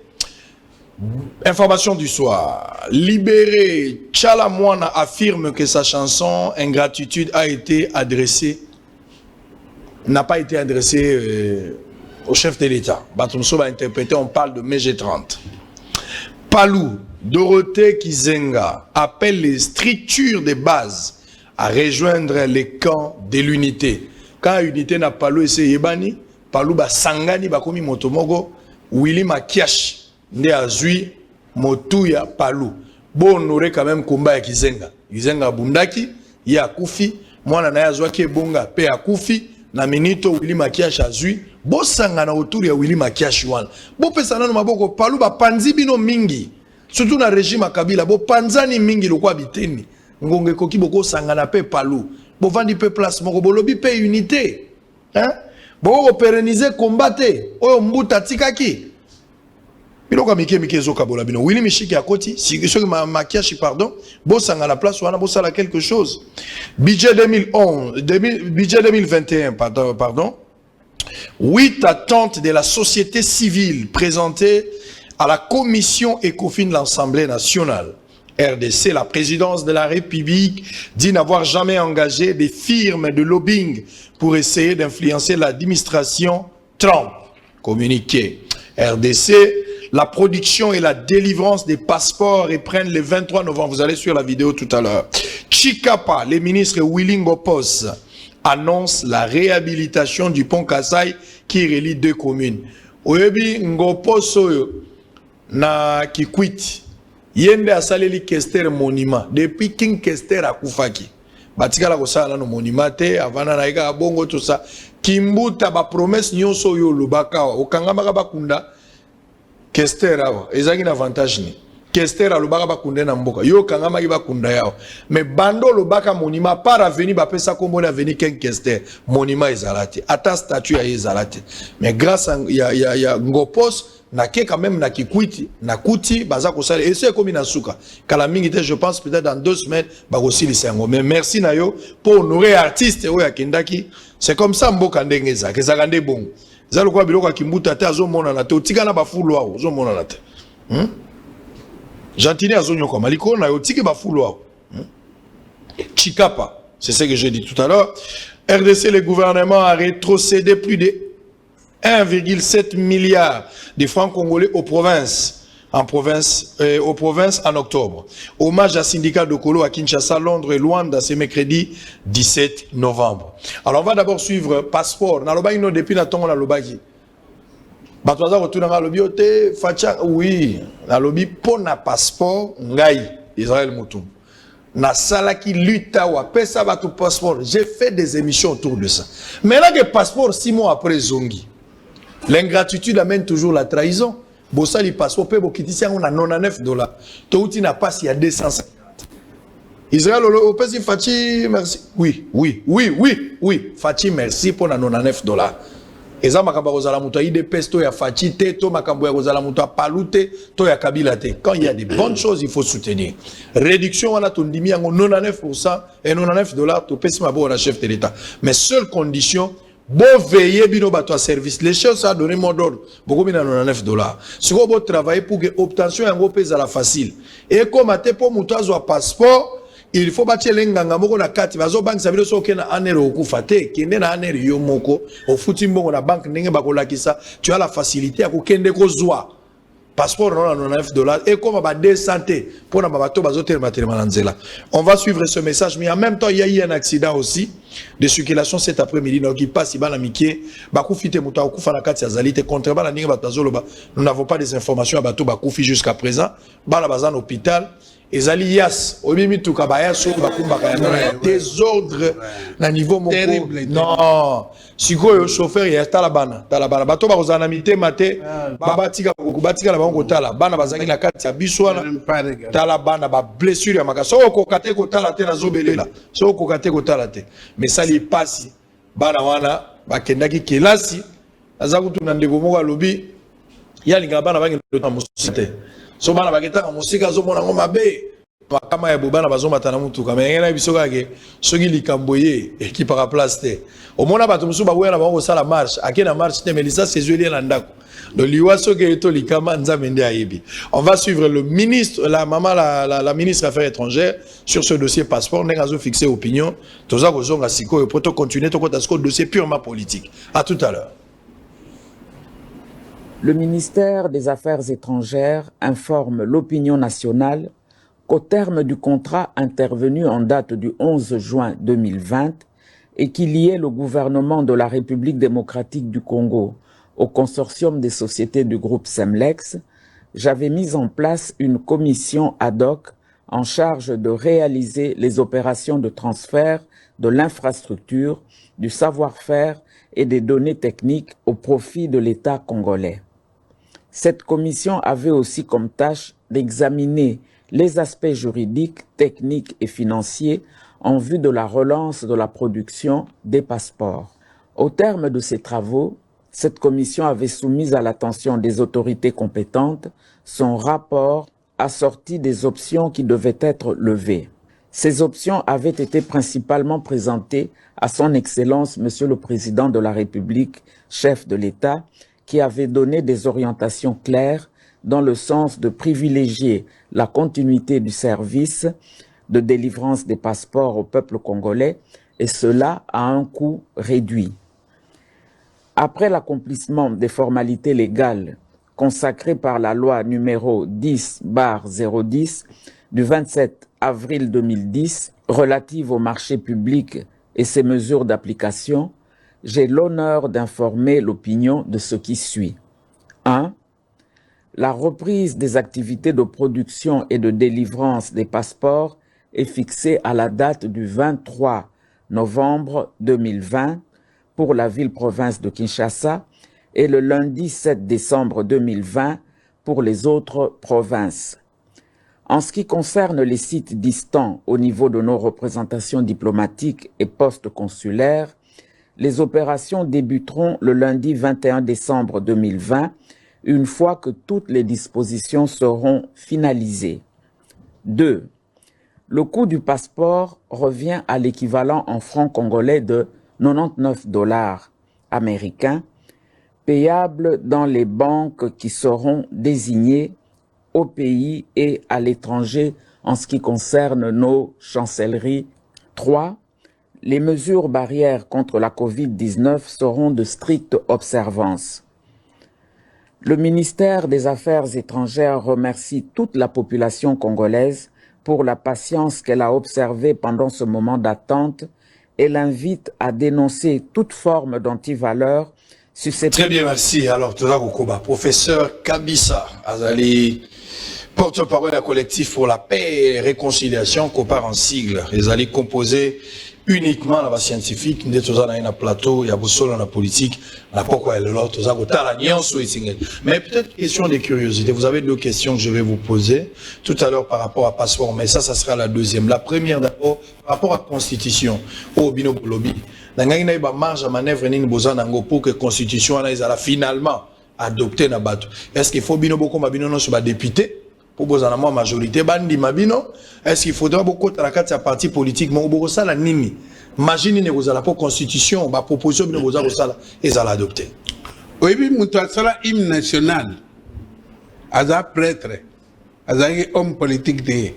Information du soir. Libéré, Tchala Moana affirme que sa chanson Ingratitude a été adressée, n'a pas été adressée au chef de l'État. Batumso va interpréter, on parle de MG30. Palou, Dorothée Kizenga appelle les structures de base à rejoindre les camps de l'unité. Quand l'unité n'a Palou et c'est Yebani, Palou ba sangani ba komi motomogo, Willy Makiash. Nde azui motuya Palou. Bon honoré quand même combat ya Kizenga. Kizenga bundaki, ya kufi, mwana na yazwa ke bonga pe ya kufi, na minito Willy Makiash azui, bo sanga na autour ya Willy Makiash wana. Bo pesa nano maboko Palou ba panzi bino mingi. Surtout na régime Kabila, bo panzani mingi lokwa biteni. Ngonge koki boko sanga na pe Palou. Bo vandi pe place moko bo lobi pe unité. Hein? Bo pérenniser combattre. Oyo mbuta tikaki. Biloko mike zoka bola bino Willy Mishiki akoti si Makiashi pardon bosanga la place wana bosala quelque chose. Budget 2021 pardon. 8 attentes de la société civile présentées à la commission ECOFIN de l'Assemblée nationale. RDC, la présidence de la République dit n'avoir jamais engagé des firmes de lobbying pour essayer d'influencer l'administration Trump. Communiqué. RDC, la production et la délivrance des passeports reprennent le 23 novembre. Vous allez sur la vidéo tout à l'heure. Chikapa, les ministres Willy Ngopos annoncent la réhabilitation du pont Kasai qui relie deux communes. Oyebi Ngopos na Kikwit. Yende asaleli Kester monument. Depuis King Kester akufaki. Batika la kosala no monument te avana na ika bongo tout ça. Kimbuta ba promesse nyonso yo lubaka okanga maka bakunda. Kester awa, ezaki na avantage ni. Kester alobaka bakunde na mboka. Yo kangama ki bakunda yao. Mais bando lobaka monima par avenir ba pesa kombo na avenir ken Kester. Monima ezalati. Ata statue ya ezalati. Mais grâce à ya Ngopos na ke quand même na Kikwiti, na Kuti baza kosala et c'est comme na suka. Kala mingi te je pense peut-être dans 2 semaines ba kosili sango. Mais merci na yo pour honorer artiste oya kendaki. C'est comme ça mboka ndenge za. Kezaka nde bongo. Zalo kwa biloko kimbuta te azomona na te otika na bafulu awo ozomona na te. Gentini azonyoka maliko na yo tiki bafulu awo. Chikapa, c'est ce que j'ai dit tout à l'heure. RDC, le gouvernement a rétrocédé plus de 1,7 milliard de francs congolais aux provinces en octobre. Hommage à syndicat de Kolo à Kinshasa, Londres et Luanda ce mercredi 17 novembre. Alors on va d'abord suivre passeport. Nalobaino depuis na tongo nalobaki. Batwaza retourna na lobiote facha oui, nalobi pona passeport ngai Israël Moutoum. Na sala qui lutte wa pesa batu passeport. J'ai fait des émissions autour de ça. Mais là que passeport 6 mois après zongi. L'ingratitude amène toujours la trahison. Bossali passeport pe bokitisi on a $99. Touti na passe il y a 250. Israël au pesi Fachi merci. Oui. Fachi merci pour na $99. Eza makamba kozala muto ide pesto ya Fachi te to makambo ya kozala muto palute to ya Kabila te. Quand il y a des bonnes choses, il faut soutenir. Réduction wana tondimi yango 99% et $99 to pesi mabo na chef de l'État. Mais seule condition bon veiller bino bato à service. Les choses ça donné mot d'ordre. Beaucoup bina $99. Si vous travailler pour que obtention yango pesa la facile. Et comme ate po muto azwa passeport il faut bâtir l'enganga moko na kati bazo bank sabilo so kena anere okufa te kende na anere yo moko ofuti mbongo na bank ndenge bakolakisa tu as la facilité à kokende kozwa passeport $99 et comme ba de santé pour na bato bazoter matériel nzela. On va suivre ce message, mais en même temps il y a eu un accident aussi de circulation cet après-midi donc qui passe ibana mikie bakufite muta okufa na kati ya zalite contre bana ninga batazolo ba nous n'avons pas des informations à bato bakufi jusqu'à présent bana bazan hôpital ezali yas obimi tuka ba yaso bakumba ka désordre na niveau moko non sikoyo chauffeur ya talabana bato ba kozana mitema te babatika la bango tala bana bazangi na kati ya biswana talabana ba blessure ya makaso okokate ko tala te na zobelela so okokate ko tala te mais ça li passe bana wana bakendaki kelasi azakutu na ndeko moko alobi ya linga bana bangi na musite so bana baketaka musika zo mona ngoma be kama ya bobana bazomata na mutuka mais ngena biso kake soki likambo ye équipe à place te omona bato musu babuya na bango sala marche akena marche te mais lisa sezueli na ndako donc liwaso ke to likama nzambe ndi ayebi. On va suivre le ministre la ministre Affaires étrangères sur ce dossier passeport n'engazo fixer opinion toza kozonga siko pour continuer to kota ce dossier purement politique. À tout à l'heure. Le ministère des Affaires étrangères informe l'opinion nationale qu'au terme du contrat intervenu en date du 11 juin 2020 et qui liait le gouvernement de la République démocratique du Congo au consortium des sociétés du groupe Semlex, j'avais mis en place une commission ad hoc en charge de réaliser les opérations de transfert de l'infrastructure, du savoir-faire et des données techniques au profit de l'État congolais. Cette commission avait aussi comme tâche d'examiner les aspects juridiques, techniques et financiers en vue de la relance de la production des passeports. Au terme de ces travaux, cette commission avait soumis à l'attention des autorités compétentes son rapport assorti des options qui devaient être levées. Ces options avaient été principalement présentées à son Excellence Monsieur le Président de la République, chef de l'État, qui avait donné des orientations claires dans le sens de privilégier la continuité du service de délivrance des passeports au peuple congolais, et cela à un coût réduit. Après l'accomplissement des formalités légales consacrées par la loi numéro 10/010 du 27 avril 2010 relative au marché public et ses mesures d'application, j'ai l'honneur d'informer l'opinion de ce qui suit. 1. La reprise des activités de production et de délivrance des passeports est fixée à la date du 23 novembre 2020 pour la ville-province de Kinshasa et le lundi 7 décembre 2020 pour les autres provinces. En ce qui concerne les sites distants au niveau de nos représentations diplomatiques et postes consulaires, les opérations débuteront le lundi 21 décembre 2020, une fois que toutes les dispositions seront finalisées. 2. Le coût du passeport revient à l'équivalent en francs congolais de $99 américains, payables dans les banques qui seront désignées au pays et à l'étranger en ce qui concerne nos chancelleries. 3. Les mesures barrières contre la COVID-19 seront de stricte observance. Le ministère des Affaires étrangères remercie toute la population congolaise pour la patience qu'elle a observée pendant ce moment d'attente et l'invite à dénoncer toute forme d'antivaleur susceptible. Très bien, merci. Alors, Toza Kokoba, professeur Kabissa Azali, porte-parole d'un collectif pour la paix et la réconciliation, qu'on part en sigle. Ils allaient composer uniquement la scientifique, nous sommes dans un plateau, il y a beaucoup dans la politique, mais peut-être question de curiosité. Vous avez deux questions que je vais vous poser tout à l'heure par rapport à passeport, mais ça sera la deuxième. La première d'abord, par rapport à la constitution, au bino lobby. Dans une marge à manœuvre, pour que la constitution soit finalement adoptée. Est-ce qu'il faut bino beaucoup mabino sur député? Pour vous en majorité bandi mabino, est-ce qu'il faudra beaucoup de la carte parti politique mais beaucoup ça la nini imagine ne vous la constitution ba proposition bino vous ça et ça l'adopter. Oui oui mutual sala hymne national aza prêtre aza homme politique de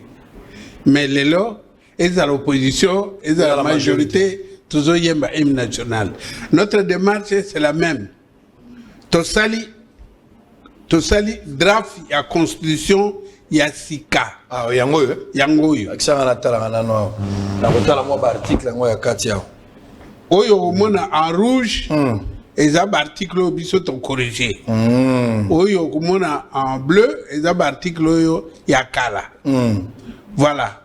mais les lois et à l'opposition et à la majorité toujours yemba hymne national. Notre démarche c'est la même. Tosali to sali draft ya constitution ya sika. Ah yango yo. Yango yo. Akisanga na tala na no. Na kotala mo ba article ngo ya kati yao. Oyo mona en rouge. Eza ba article biso to corriger. Oyo mona en bleu eza ba article oyo ya kala. Voilà.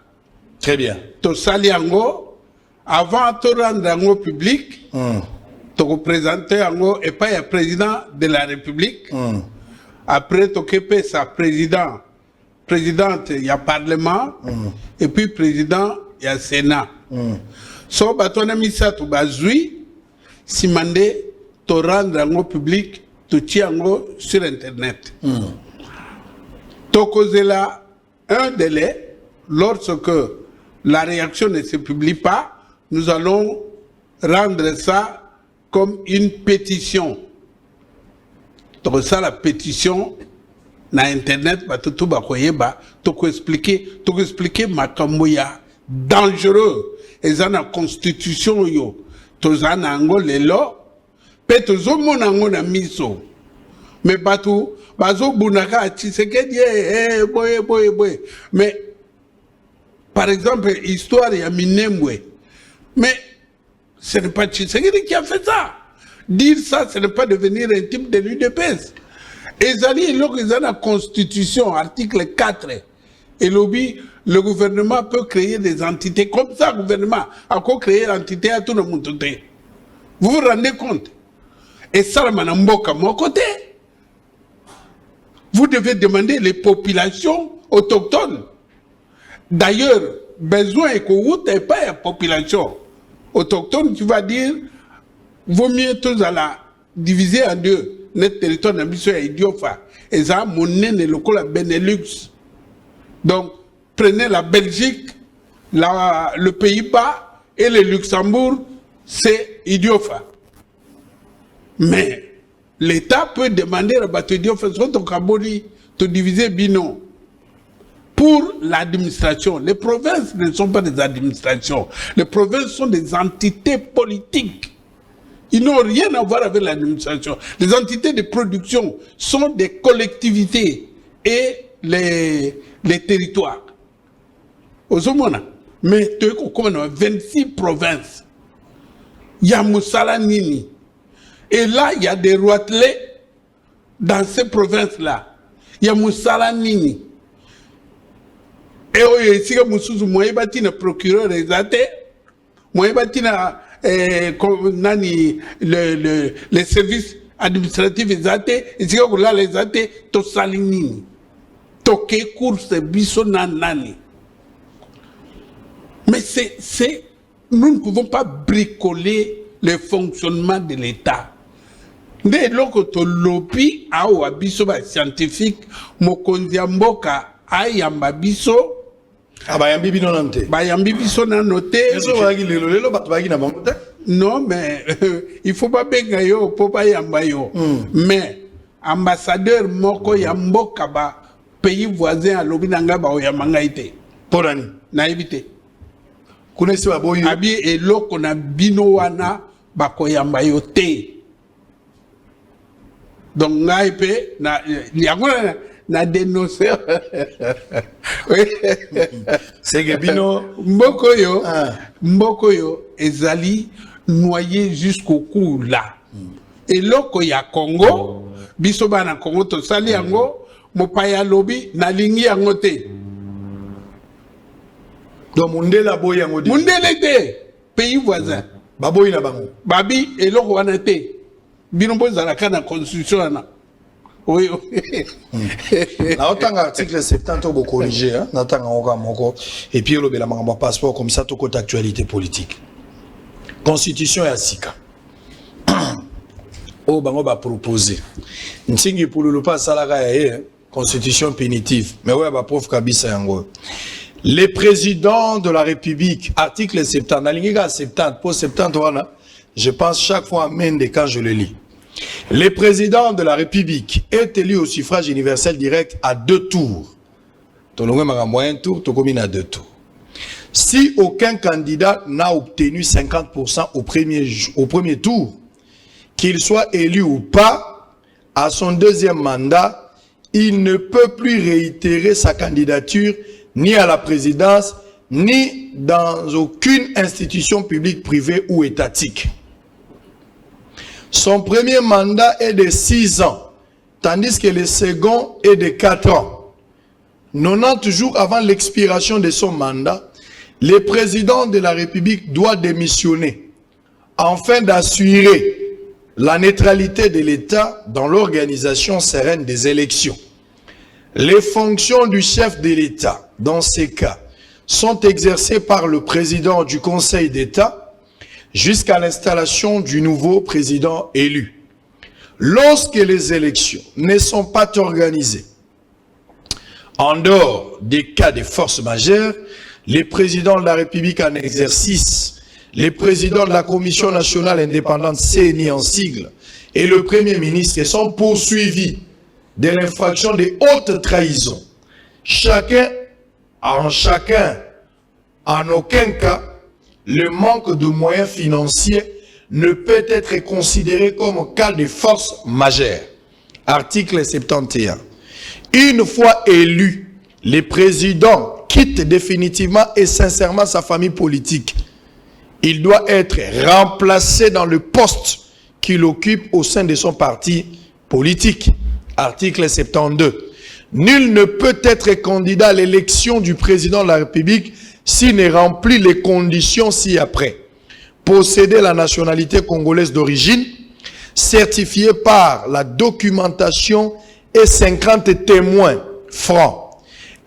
Très bien. To sali yango avant to rendre yango public. To représenter yango et pas le président de la République. Après to kepe sa présidente, il y a parlement et puis président il y a Sénat. So batona misa to bazui si mandé to rendre yango public to tiango sur internet. To causer là un délai lorsque la réaction ne se publie pas, nous allons rendre ça comme une pétition. Donc ça, la pétition, na internet, tout expliquer makamboya dangereux. Et ça, la constitution, yo, to ça, na ango lelo, pe to zo monango na miso. Mais bato, bazo bunaka, Tshisekedi, boy. Mais, par exemple, histoire, ya Minembwe. Mais, ce n'est pas Tshisekedi qui a fait ça. Dire ça, ce n'est pas devenir un type de l'UDPS. Et ça dit, dans la Constitution, article 4, et le gouvernement peut créer des entités comme ça, le gouvernement a créé une entité à tout le monde. Vous vous rendez compte? Et ça, à mon côté, vous devez demander les populations autochtones. D'ailleurs, besoin et que n'est pas la population autochtone, tu vas dire, vaut mieux tous à la diviser en deux. Notre territoire d'ambition est idiofa. Et ça, mon nez est le Benelux. Donc, prenez la Belgique, le Pays-Bas et le Luxembourg, c'est idiofa. Mais l'État peut demander à bateau idiofa, de diviser binon. Pour l'administration, les provinces ne sont pas des administrations. Les provinces sont des entités politiques. Ils n'ont rien à voir avec l'administration. Les entités de production sont des collectivités et les territoires. Mais tu as 26 provinces. Il y a Moussala Nini. Et là, il y a des roitelets dans ces provinces-là. Il y a Moussala Nini. Et si vous avez un procureur exaté, vous avez les services administratifs exatés, et si vous avez les exatés, to salinini. Toke course biso nanani. Mais nous ne pouvons pas bricoler le fonctionnement de l'État. Dès lors que tu lobby a biso scientifique, mokonzi mboka ayamba biso. Ah bah yambi bino nante. Bah yambi biso na noté. Non mais il faut pas benga yo pour pas yamba yo. Mais ambassadeur moko yamboka ba pays voisin à lobi nanga ba oyamanga ite. Porani. Na éviter. Connaissez ba boyo. Abi eloko na bino wana ba koyamba yo te. Donc ngaipe na yakuna na dénoncer. C'est que bino Mbokoyo ezali noyé jusqu'au cou là. Et loko ya Congo, biso bana Congo to sali yango, mopaya lobi na lingi yango te. Donc mundela boy yango di. Mundele te, pays voisin. Baboy na bango. Babi et loko wana te. Bino bozala kana constitution na. Oui. Na otanga article 70 au corriger hein, na tanga oka moko et puis le bela mangamba passeport comme ça tout côté actualité politique. Constitution ya sika. O bango ba proposer. Ntingi pour le pas salaka ya constitution punitive. Mais ouais ba prof kabisa yango. Les présidents de la République, article 70, nalingiga 70 pour 70 wana, je pense chaque fois amende quand je le lis. Les présidents de la République est élu au suffrage universel direct à 2 tours. Tolongwe maka moyen tour, tokomine à 2 tours. Si aucun candidat n'a obtenu 50% au premier tour, qu'il soit élu ou pas, à son deuxième mandat, il ne peut plus réitérer sa candidature ni à la présidence, ni dans aucune institution publique, privée ou étatique. Son premier mandat est de 6 ans, tandis que le second est de 4 ans. 90 jours avant l'expiration de son mandat, le président de la République doit démissionner afin d'assurer la neutralité de l'État dans l'organisation sereine des élections. Les fonctions du chef de l'État, dans ces cas, sont exercées par le président du Conseil d'État jusqu'à l'installation du nouveau président élu. Lorsque les élections ne sont pas organisées, en dehors des cas de force majeure, les présidents de la République en exercice, les présidents de la Commission nationale indépendante CENI en sigle et le Premier ministre sont poursuivis de l'infraction de haute trahison. Chacun, en aucun cas, le manque de moyens financiers ne peut être considéré comme cas de force majeure. Article 71. Une fois élu, le président quitte définitivement et sincèrement sa famille politique. Il doit être remplacé dans le poste qu'il occupe au sein de son parti politique. Article 72. Nul ne peut être candidat à l'élection du président de la République s'il ne remplit les conditions ci-après. Posséder la nationalité congolaise d'origine, certifiée par la documentation et 50 témoins francs.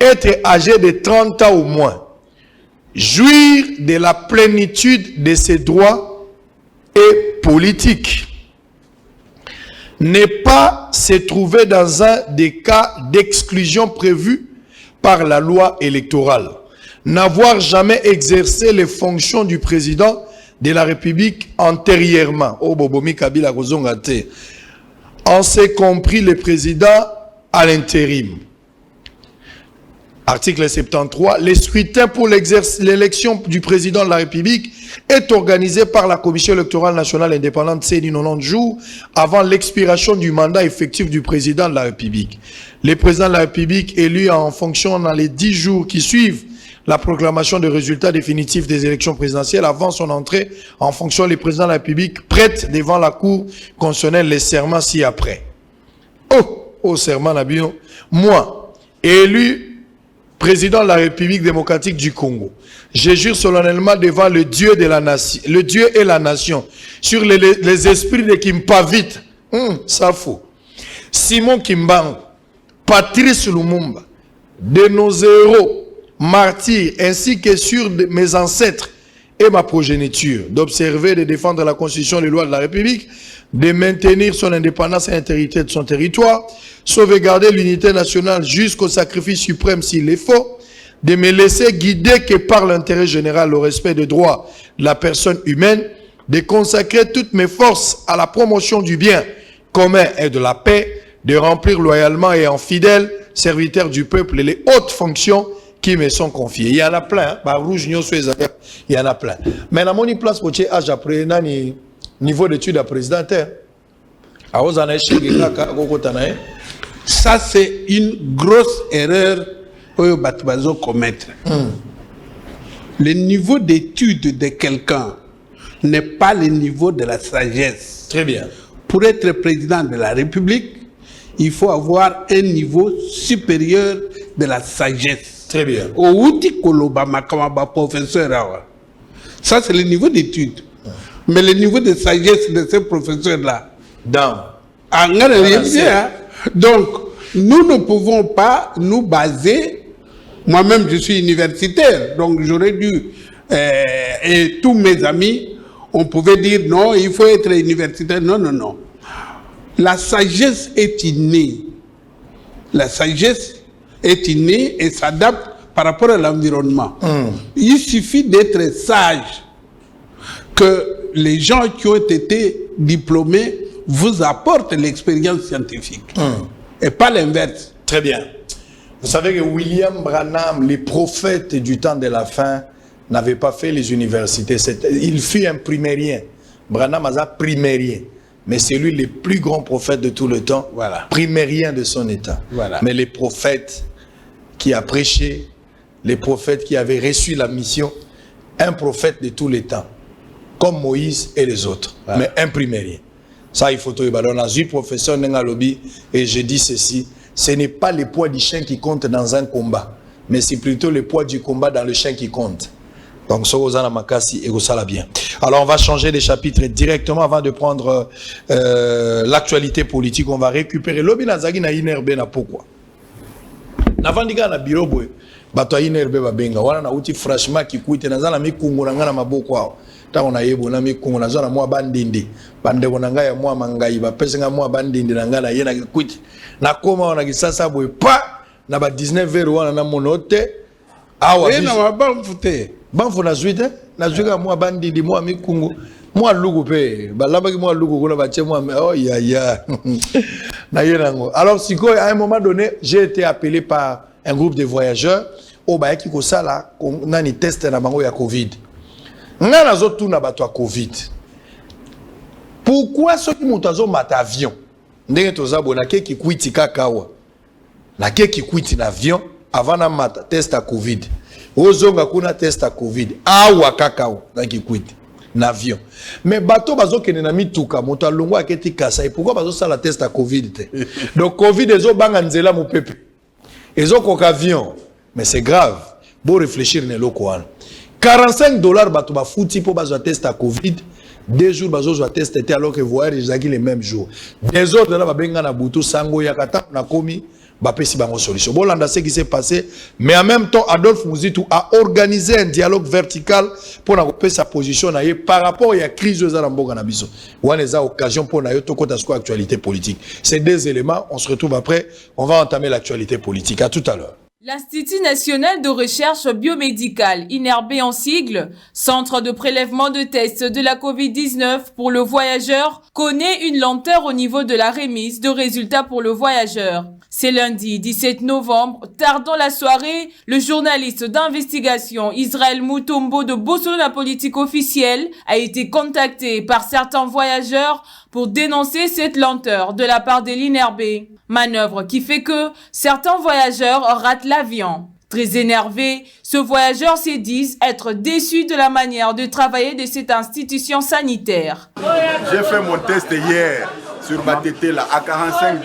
Être âgé de 30 ans au moins. Jouir de la plénitude de ses droits et politiques. Ne pas se trouver dans un des cas d'exclusion prévus par la loi électorale. N'avoir jamais exercé les fonctions du président de la République antérieurement. Oh, Bobomi Kabila Kozongate. En s'est compris le président à l'intérim. Article 73. Le scrutin pour l'élection du président de la République est organisé par la Commission électorale nationale indépendante CENI 90 jours avant l'expiration du mandat effectif du président de la République. Le président de la République élu en fonction dans les 10 jours qui suivent la proclamation des résultats définitifs des élections présidentielles avant son entrée en fonction, le président de la République prête devant la Cour constitutionnelle les serments ci-après. Oh serment Nabio, moi, élu président de la République démocratique du Congo, je jure solennellement devant le Dieu de la nation, le Dieu et la nation, sur les esprits de Kimpavit, ça faux, Simon Kimbangu, Patrice Lumumba, de nos héros, martyrs, ainsi que sur mes ancêtres et ma progéniture, d'observer et de défendre la Constitution et les lois de la République, de maintenir son indépendance et l'intégrité de son territoire, sauvegarder l'unité nationale jusqu'au sacrifice suprême s'il est faut, de me laisser guider que par l'intérêt général au respect des droits de la personne humaine, de consacrer toutes mes forces à la promotion du bien commun et de la paix, de remplir loyalement et en fidèle serviteur du peuple les hautes fonctions qui me sont confiées. Il y en a plein, il y en a plein. Mais dans mon place pour que âge après niveau d'études à président. Ça, c'est une grosse erreur que Batoubazo commettre. Le niveau d'études de quelqu'un n'est pas le niveau de la sagesse. Très bien. Pour être président de la République, il faut avoir un niveau supérieur de la sagesse. Très bien. Ça, c'est le niveau d'études. Mais le niveau de sagesse de ces professeurs-là, donc, nous ne pouvons pas nous baser. Moi-même, je suis universitaire, donc j'aurais dû, et tous mes amis, on pouvait dire non, il faut être universitaire. Non, non, non. La sagesse est innée. La sagesse est innée et s'adapte par rapport à l'environnement. Il suffit d'être sage, que les gens qui ont été diplômés vous apportent l'expérience scientifique. Et pas l'inverse. Très bien. Vous savez que William Branham, les prophètes du temps de la fin, n'avait pas fait les universités. Il fut un primérien. Branham a primérien. mais c'est lui le plus grand prophète de tout le temps, primérien de son état. Mais les prophètes qui a prêché, les prophètes qui avaient reçu la mission, un prophète de tous les temps, comme Moïse et les autres, mais un primérien. Ça, il faut tout évaluer. On a vu professeur Nengalobi et je dis ceci, ce n'est pas le poids du chien qui compte dans un combat, mais c'est plutôt le poids du combat dans le chien qui compte. Donc, Sorozana Makasi et Gosala bien. Alors, on va changer de chapitre directement avant de prendre l'actualité politique. On va récupérer l'Obi Nazagi na Inerbe na pourquoi. Navandiga na bureau boy. Bato Inerbe ba benga. Wana na uti franchement qui kuite na zala mikungu na ngana maboko ao. Ta ona yebo na mikungu na zala mwa bandindi. Bande konanga ya mwa mangai ba pesenga mwa bandindi na ngana yena kuite. Na koma ona kisasa boy pa na ba 19 vers wana na monote. Awa. Et na wabamfute. Banfo na zuite na zuika mwa bandidi mwa mikungu mwa lugu pe balamba ki mwa lugu kuna bache mwa oh ya na yenango. Alors siko à un moment donné j'ai été appelé par un groupe de voyageurs au ba ki ko sala nani test na bango ya Covid ngana zo tuna bato ya Covid. Pourquoi ceux qui montazo mata avion ndenge toza bona ke ki kwiti kakawa na ke ki kwiti na avion avant na mata test à Covid. Ozonga kuna test à Covid. Awa kakao na kikwiti na avion. Mais bateau bazo kene na mituka moto alongo aketi kasa et pourquoi bazo sala test à Covid te. Donc Covid ezo banga nzela mo pepe. Ezo koka avion. Mais c'est grave. Bon réfléchir ne loko wana. $45 bato ba fouti pour bazo test à Covid. 2 jours bazo test était alors que voyage ils les mêmes jours. Des autres là ba benga na butu sango yakata na komi bapesi bango solution. Bon, là, ce qui s'est passé, mais en même temps, Adolphe Mouzitou a organisé un dialogue vertical pour couper sa position par rapport à la crise de Zaramboga Nabiso. On a des occasions pour l'actualité politique. Ces deux éléments, on se retrouve après, on va entamer l'actualité politique. À tout à l'heure. L'Institut national de recherche biomédicale, INRB en sigle, centre de prélèvement de tests de la Covid-19 pour le voyageur, connaît une lenteur au niveau de la remise de résultats pour le voyageur. C'est lundi 17 novembre, tard dans la soirée, le journaliste d'investigation Israël Mutombo de Bossolo la politique officielle a été contacté par certains voyageurs pour dénoncer cette lenteur de la part de l'INRB. Manœuvre qui fait que certains voyageurs ratent l'avion. Très énervé, ce voyageur se dit être déçu de la manière de travailler de cette institution sanitaire. J'ai fait mon test hier sur ma TT là à $45.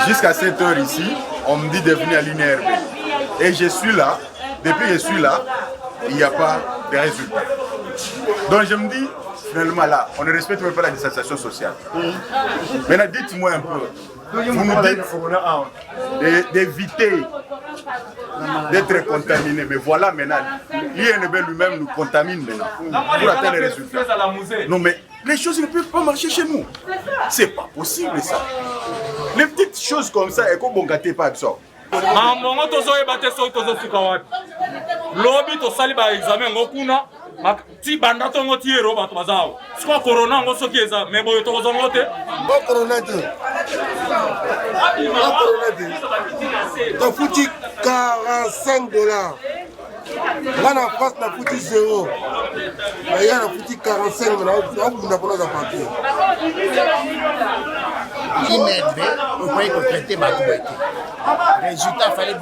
Jusqu'à 7 heures ici, on me dit de venir à l'INRB. Et je suis là, depuis que je suis là, il n'y a pas de résultats. Donc je me dis, finalement là, on ne respecte même pas la distanciation sociale. Maintenant dites-moi un peu, vous nous dites d'éviter d'être contaminé, mais voilà maintenant, l'INRB lui-même nous contamine maintenant pour atteindre les résultats. Non mais les choses ne peuvent pas marcher chez nous. C'est pas possible ça. Les petites choses comme ça, et qu'on ne gâte pas avec ça. ti banda tongo ti ero bato bazao siko corona ngo soki eza mais boyo to zongo te ba corona te to futi $45 là na France na futi 0 mais ya na futi 45 na bunda pour la papier l'INRB on peut traiter bato résultat fallait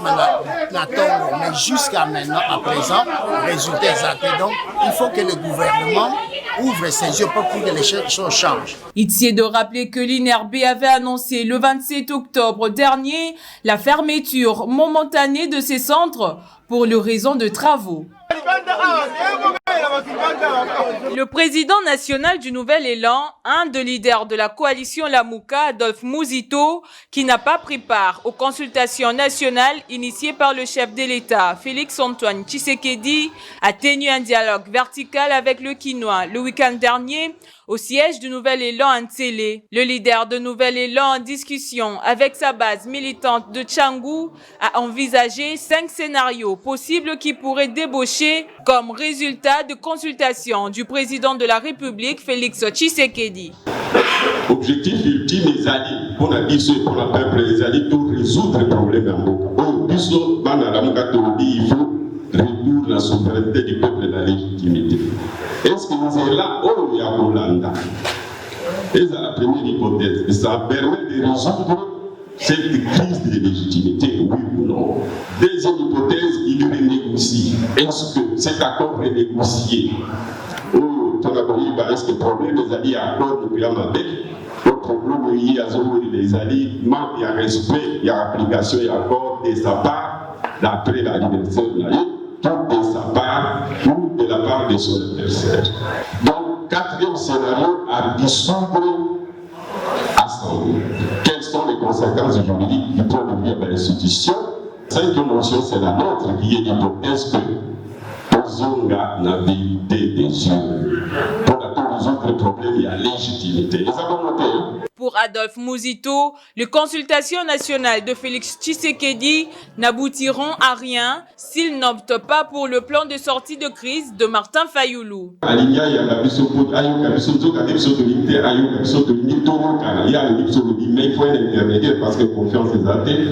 na tongo mais jusqu'à maintenant à présent résultat exact donc il faut que le gouvernement ouvre ses yeux pour que les choses changent. Il est de rappeler que l'INRB avait annoncé le 27 octobre dernier la fermeture momentanée de ces centres pour les raisons de travaux. Le président national du Nouvel Élan, un des leaders de la coalition Lamouka, Adolphe Mouzitou, qui n'a pas pris part aux consultations nationales initiées par le chef de l'État, Félix-Antoine Tshisekedi, a tenu un dialogue vertical avec le Quinois le week-end dernier au siège du Nouvel Élan à Ntsélé. Le leader de Nouvel Élan en discussion avec sa base militante de Tchangou a envisagé 5 scénarios possibles qui pourraient débaucher comme résultat de consultation du président de la République, Félix Tshisekedi. Objectif ultime, les alliés, pour la dire pour la peuple, les alliés, pour résoudre les problèmes en beaucoup. Il faut réduire la souveraineté du peuple et la légitimité. Est-ce que c'est là où il y a Hollande? Et c'est la première hypothèse. Et ça permet de résoudre cette crise de légitimité, oui ou non. Deuxième hypothèse, il renégocie. Est-ce que cet accord est négocié? Est-ce que le problème des alliés accords depuis avec le problème il y a les alliés, il y a respect, il y a application, il y a accord de sa part, d'après l'anniversaire de l'année, tout de sa part ou de la part de son adversaire. Donc, quatrième scénario, à dissoudre assemblée. Quelles sont les conséquences juridiques du point de vue de l'institution? Cinquième notion, c'est la nôtre qui est l'hypothèse que Ozonga n'a vérité des yeux. Pour résoudre le problème, il y a légitimité. Et ça va monter. Pour Adolphe Mouzito, les consultations nationales de Félix Tshisekedi n'aboutiront à rien s'il n'opte pas pour le plan de sortie de crise de Martin Fayoulou. Il y a mais il faut un intermédiaire parce que confiance est athée.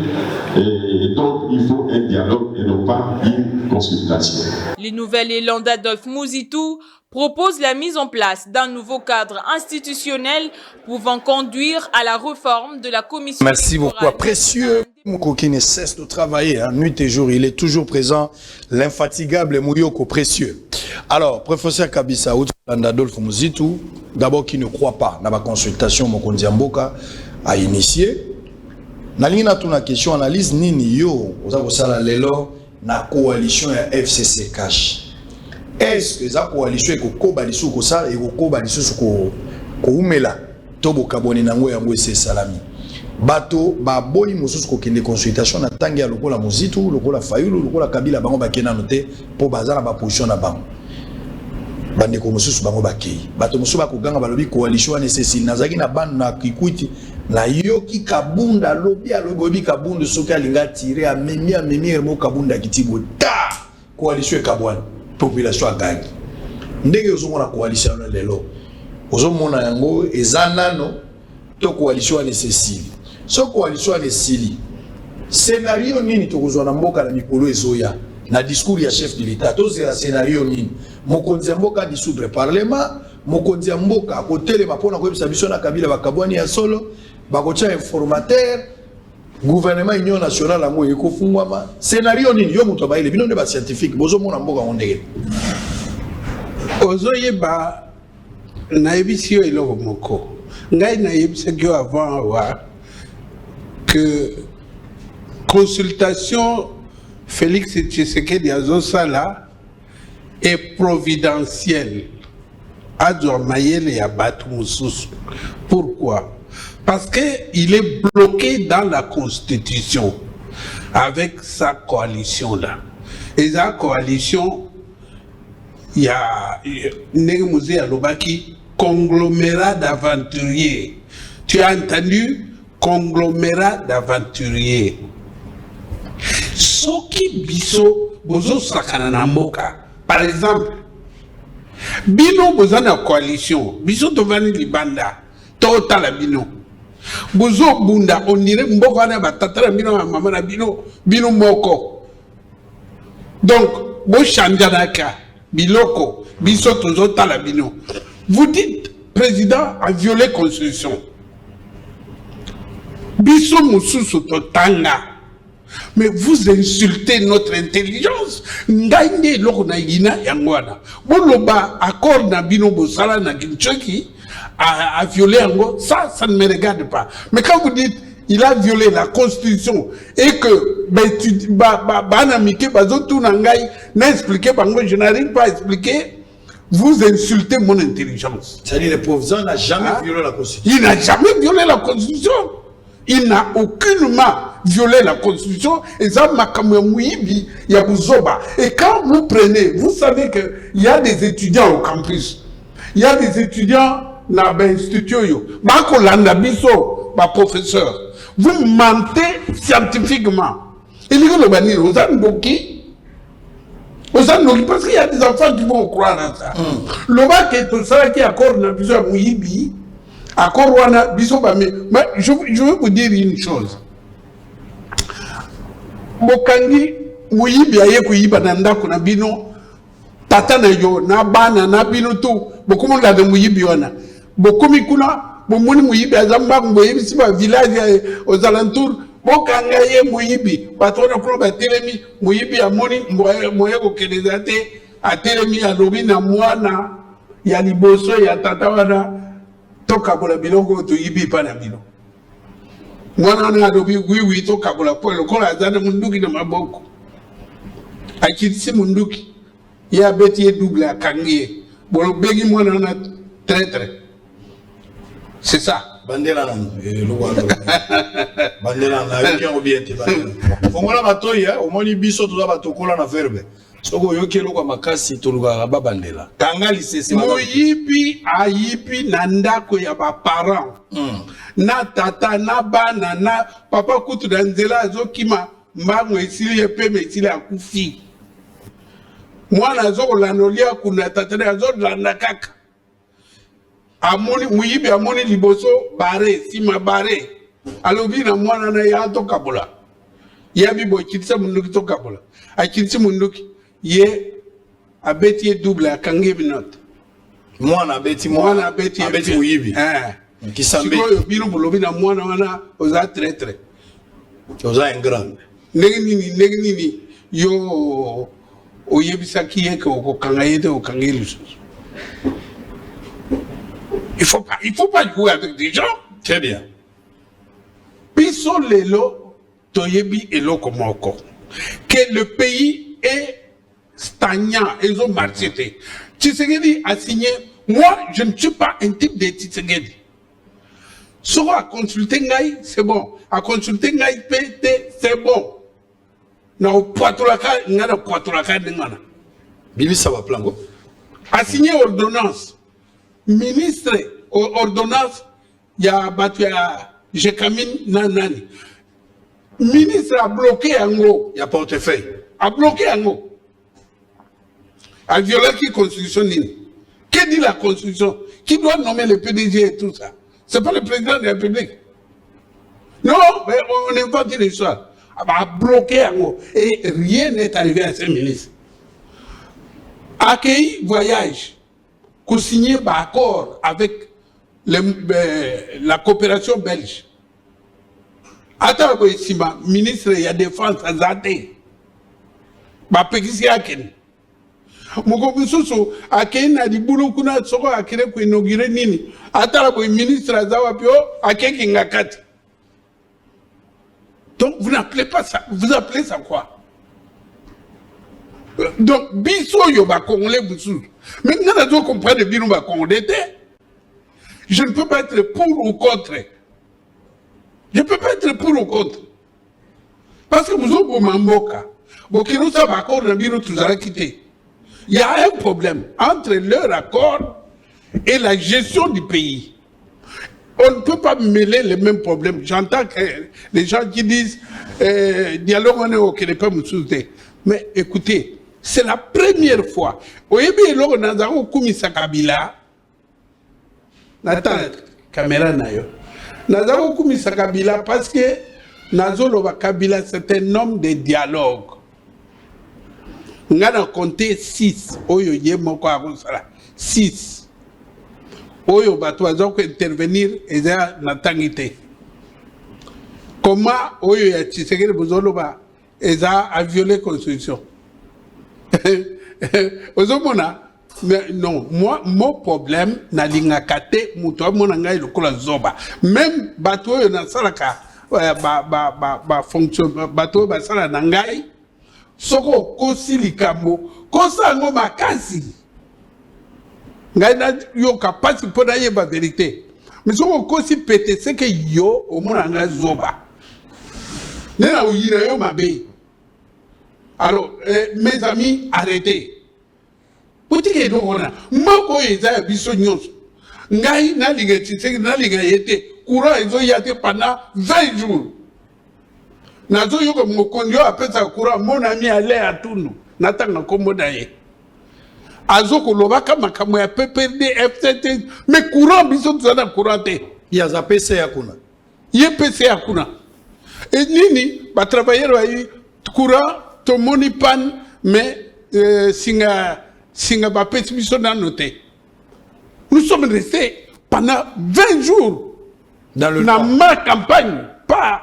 Et donc, il faut un dialogue et non pas une consultation. Les nouvelles élans d'Adolphe Mouzito propose la mise en place d'un nouveau cadre institutionnel pouvant conduire à la réforme de la commission. Merci beaucoup. Précieux Moukoko qui ne cesse de travailler, nuit et jour, il est toujours présent, l'infatigable Mouyoko précieux. Alors, professeur Kabisa, Adolphe Mouzito, d'abord qui ne croit pas dans la consultation Mokonzi Mboka a initié. Nalina tuna question analyse nini yo, osala lelo na coalition ya FCC Cash. Est-ce que la coalition est ko ça et ko balisu ko umela tobo kaboni nango ya ngwese salami bato ba boyi mususu ko kende consultation na tangi ya lokola Mouzito lokola Fayulu lokola Kabila bango bakena noté po bazala ba position na bango bande ko mususu bango bakei bato mususu ba ko ganga balobi coalition nécessite nazaki na bande na kikuiti na yoki kabunda lobi alobi kabunda soki alinga tirer a memi mo kabunda kitibo ta coalition e kabwana population a gagné. Ndenge ozomona coalition na lelo. Ozomona yango ezanano to coalition nécessite. So coalition nécessite. Scénario nini tokozwa na mboka na mikolo ezoya na discours ya chef de l'État. To zera scénario nini. Mokonzi mboka dissoudre parlement, mokonzi mboka kotelema pona koyebisa biso na Kabila bakabwani ya solo, bakocha informateur gouvernement union nationale ngo ekofungwama scénario nini yo muto baile bino ne ba scientifique bozo mona mboka ondeke ozoyeba na ebisio eloko moko ngai na yebisa kyo avant wa que consultation Félix Tshisekedi azosala est providentielle adwa mayele ya batu mususu. Pourquoi? Parce qu'il est bloqué dans la Constitution avec sa coalition-là. Et sa coalition, il y a Négoumouzi Alobaki, conglomérat d'aventuriers. Tu as entendu? Conglomérat d'aventuriers. Soki biso bozo sakana na mboka. Par exemple, bino boza na coalition, biso tovani libanda, totala bino. Bozo bunda on dirait mboka na batata bino mama na bino moko. Donc bo chanjanaka biloko biso tozo tala bino. Vous dites président a violé la constitution. Biso mususu totanga. Mais vous insultez notre intelligence. Ngaine loko na yina yangwana. Boloba accord na bino bosala na Kinshaki a violé Ango, ça ne me regarde pas. Mais quand vous dites il a violé la constitution et que je n'arrive pas à expliquer, vous insultez mon intelligence. C'est-à-dire le président n'a jamais violé la constitution. Il n'a jamais violé la constitution. Il n'a aucunement violé la constitution. Et ça, et quand vous prenez, vous savez qu'il y a des étudiants au campus. Il y a des étudiants dans l'institut. Professeur. Vous mentez scientifiquement. Et les gens parce qu'il y a des enfants qui vont croire à ça. Le bac est tout ça qui accorde plusieurs mouyibi. Mais je veux vous dire une chose. Mokangi mouyibi aye kuyiba nanda kuna bino tata na yo na bana na bino tu bokumu la de mouyibi wana bokomi kuna bomoni muyibi azamba mboyebi si ba village aux alentours bokanga ye muyibi batona ko ba telemi muyibi amoni moye ko keleza te a telemi alobi na mwana ya liboso ya tata wana toka bola bilongo to yibi pa na bino mwana na alobi wiwi toka bola po ko la zana munduki na maboko akitisi munduki ya beti e double akangie bolo begi mwana na traître. C'est ça. Bandela na bandela na yoki obiente bandela. Fongola batoya omoni biso toza batokola na verbe. Soko yoki lokwa makasi toluka ba bandela. Kanga lisese moyibi ayibi na ndako ya ba parents. Na tata na bana na papa kutu na nzela azokima mbango esili epeme esili akufi. Mwana azokolanda olia kuna tata na azolanda kaka. Amoni muyibi amoni liboso bare sima bare alobi na mwana na ya to kabula yabi boy kitisa munduki to kabula a kitisi munduki ye abeti ye double akange binot mwana abeti muyibi kisambe siko bino bulobi na mwana wana oza traître oza un grand negi yo oyebisaki ye ko kanga yete o kangeli lisusu. Il faut pas jouer avec des gens. Très bien. Piso lelo toyebi eloko moko. Que le pays est stagnant. Ils ont marché. Tshisekedi a signé. Moi, je ne suis pas un type de Tshisekedi. Soit à consulter Ngaï, c'est bon. À consulter Ngaï, c'est bon. Na poatulaka, ngana poatulaka ngana. Bibi ça va plango. A signé ordonnance. Ministre ordonnance ya batu ya Jekamine nanani ministre a bloqué yango ya portefeuille a bloqué yango a violé la constitution nini. Que dit la constitution? Qui doit nommer le PDG et tout ça? C'est pas le président de la République. Non, mais on invente une histoire. A bloqué yango et rien n'est arrivé à ce ministre. Accueilli voyage qu'on signe un accord avec la coopération belge. Attends, ici, ministre de la Défense a zaté. Ba pekisi aken. Moko bisoso aken na di bulu kuna soko akire ko inaugure nini. Attends, ko ministre azawa pio akeki ngakati. Donc vous n'appelez pas ça, vous appelez ça quoi? Donc biso yo ba congolais busu. Maintenant, on doit comprendre de bien qu'on était. Je ne peux pas être pour ou contre. Je ne peux pas être pour ou contre. Parce que vous avez un mamboka. Il y a un problème entre leur accord et la gestion du pays. On ne peut pas mêler les mêmes problèmes. J'entends que les gens qui disent dialogue on est au Québec, mais écoutez, c'est la première fois. Oyebi loko nazako kumisa Kabila. Nata caméra nayo. Nazako kumisa Kabila parce que nazolo ba Kabila c'est un homme de dialogue. Ngana compter 6 oyo yemoko akosala 6. Oyo bato azoko intervenir eza natangite. Comment oyo ya Tshisekedi bozolo ba eza a violer constitution. Non, moi, mon problème, na lingakate, muto mona ngai lokola zoba. Même bateau na salaka, fonction, bateau ba sala na ngai, soko kosi likambo, kosa ngo makasi. Ngai na yo kapasi pona yeba vérité. Mais soko kosi pété, c'est que yo, au mona ngai zoba. Nena uyira yo mabe. Alors, mes amis, arrêtez. Pourquoi donc on a moko eza biso nyonso. Ngai na linga tsitseki na linga yete courant ezo yate pendant 20 jours. Nazo yoko mokondi yo apesa courant mon ami allait à Tunu. Natanga kombo daye. Azoko lobaka makambo ya PPRD FCT mais courant biso tsana courant te. Ya za PC yakuna. Ye PC yakuna. Et nini ba travailleurs wa courant to moni pan mais singa ba petit biso na noté. Nous sommes restés pendant 20 jours. Dans le dans ma campagne, pas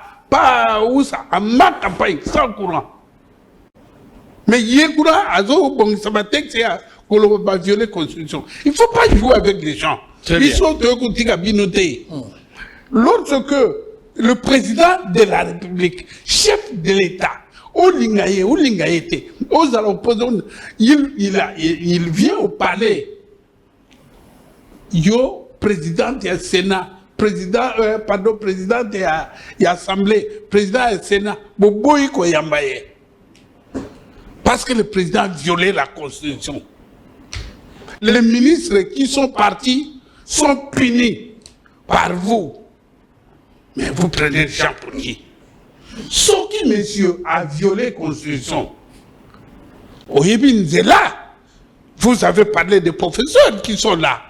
où ça, à ma campagne, sans courant. Mais il y a courant, bon, ça va qu'on va violer la Constitution. Il ne faut pas jouer avec les gens. Ils sont de lorsque le président de la République, chef de l'État, aux opposants, il vient au palais. Yo, président du Sénat, président de l'Assemblée, président du Sénat, parce que le président a violé la Constitution. Les ministres qui sont partis sont punis par vous. Mais vous prenez les gens pour qui? Ce qui, monsieur, a violé la Constitution. Vous avez parlé des professeurs qui sont là.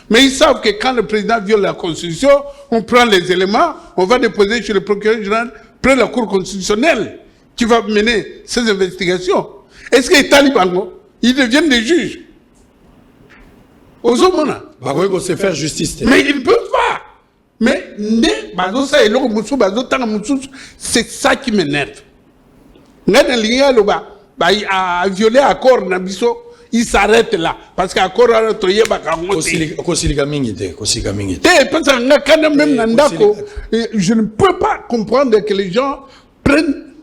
Mais ils savent que quand le président viole la Constitution, on prend les éléments, on va déposer chez le procureur général, près de la Cour constitutionnelle, qui va mener ces investigations. Est-ce que les talibans, ils deviennent des juges? Aux hommes, on sait faire justice. Mais ils ne peuvent pas. Mais c'est ça qui m'énerve. Il a violé l'accord, il s'arrête là. Parce que l'accord a retrouvé je ne peux pas comprendre que les gens prennent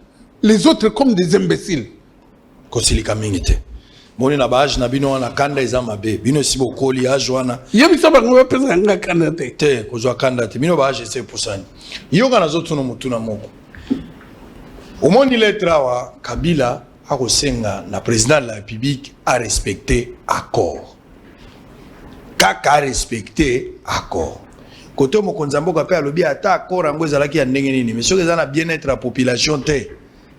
les autres comme des imbéciles. Moni na baage na bino na kanda ezamabe bino sibo koli ajwana yebisa bango pesa nga kanda te kozwa kanda te bino baage c'est pour ça yoga na zotu no mutuna moko omoni letrawa Kabila akosenga na président de la République a respecter accord kaka a respecter accord koto mokonza mboka pe alobi ata accord ango ezalaki ya ndenge nini mais soki eza na bien-être la population te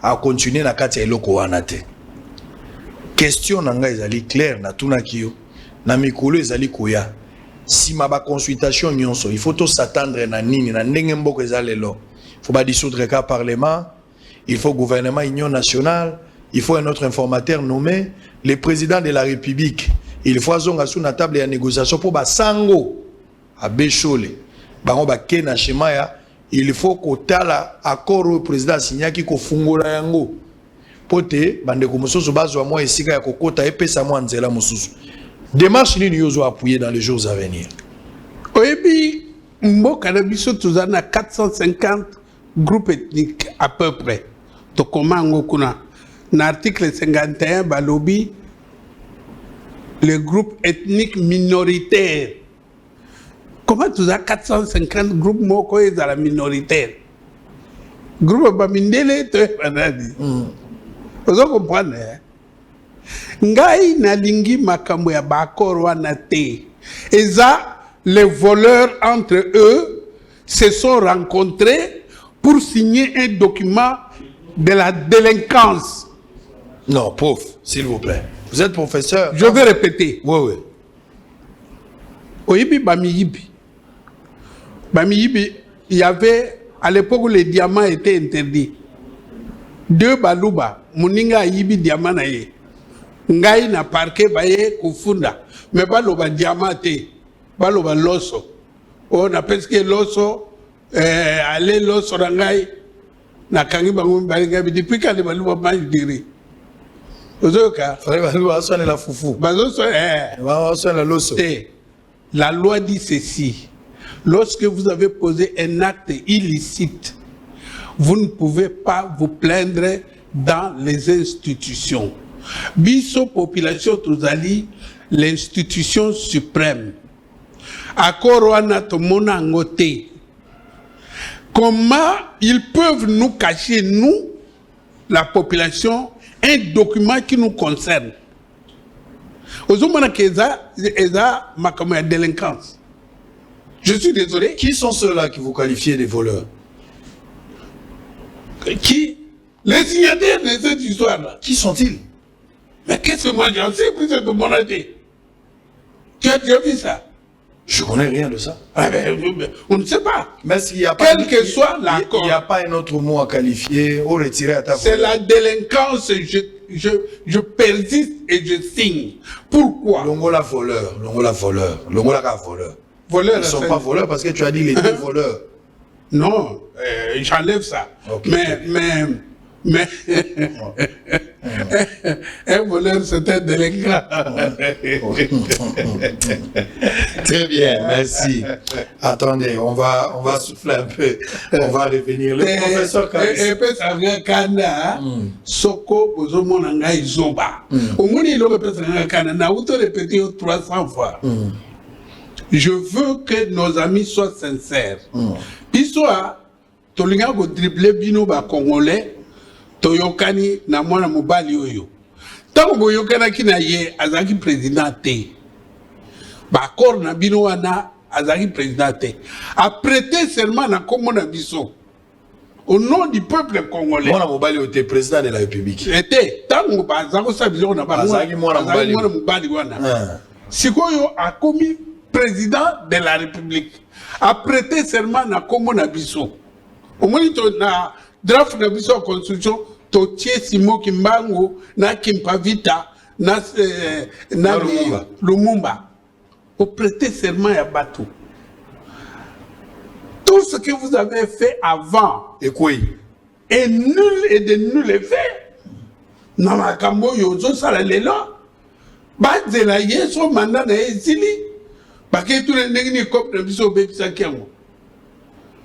a continuer na kati ya eloko wana te. Question nanga ezali claire na tuna kiyo na mikolo ezali koya si ma consultation nyonso il faut to s'attendre na nini na ndenge mboko ezalelo faut ba dissoudre ka parlement il faut gouvernement union nationale il faut un autre informateur nommé le président de la République il faut azonga sous na table ya négociation pour ba sango a bechole bango ba kena schéma ya il faut ko tala accord au président signaki ko fungola yango pote bande ko mususu bazwa moi esika ya kokota epesa moi nzela mususu démarche nini yozo appuyer dans les jours à venir. Oyebi mboka na biso tuzana 450 groupes ethniques à peu près to komango kuna na article 51 balobi les groupes ethniques minoritaires. Comment tu as 450 groupes moko ezala minoritaire groupe bamindele to banadi vous comprenez? Ngai na lingi makambo ya bakor wana te. Eza les voleurs entre eux se sont rencontrés pour signer un document de la délinquance. Non, pauvre, s'il vous plaît. Vous êtes professeur? Je vais répéter. Oui, oui. Oyibi Bamiyibi. Bamiyibi, il y avait, à l'époque où les diamants étaient interdits, deux baluba, muninga yibi diamant na ye. Ngai na parquet baye kufunda. Mais baloba diamant te. Baloba loso. On appelle ce que loso, allez loso rangai. Na kangi bangu balinga depuis quand les baluba mange diri. Ozoka. Baluba sonne la foufou. Bazo sonne la loso. La loi dit ceci. Lorsque vous avez posé un acte illicite, vous ne pouvez pas vous plaindre dans les institutions. Biso population tozali l'institution suprême. Akoro anatomona ngote. Comment ils peuvent nous cacher, nous, la population, un document qui nous concerne? Ozomana keza eza makamo ya délinquance. Je suis désolé. Qui sont ceux-là que vous qualifiez de voleurs? Qui? Les signataires de cette histoire-là. Qui sont-ils? Mais qu'est-ce que moi j'en sais plus de mon avis? Tu as déjà vu ça? Je ne connais rien de ça. Ah ben, on ne sait pas. Mais s'il y a pas quel que soit l'accord. Il n'y a pas un autre mot à qualifier ou retirer à ta. C'est la délinquance. Je persiste et je signe. Pourquoi? Longola voleur, Longola voleur, Longola voleur. Voleurs. Ils ne sont pas voleurs parce que tu as dit les deux voleurs. Non, j'enlève ça. Okay. Mais un voleur, c'est un délinquant. Très bien, merci. Attendez, on va souffler un peu. On va revenir. Le professeur Karis. Et puis ça vient Kanda, Soko, Bozomon, Ngai, Zoba. Au moins, il aurait pu faire Kanda. On a auto-répété 300 fois. Je veux que nos amis soient sincères. Puis soit, Tolinga go dribble bino ba Congolais. Toyokani na mwana mobali oyo. Tango boyokana kina ye azaki président te. Ba accord na bino wana azaki président te. A prêté seulement na komo na biso. Au nom du peuple congolais. Mwana mobali était président de la République. Était tango ba azako sa biso na ba azaki mwana mobali wana. Sikoyo a commis président de la République. A prêté seulement na komo na biso. Au moins na draft na biso constitution Totie Simo Kimbangu, na Kimpavita, na Lumumba. Au prêter serment à Batou. Tout ce que vous avez fait avant est nul et de nul effet. Namakambo yozo salalela. Badzela yeso mandat na ezili. Parce que tous les négni cop na biso bebisa kengo.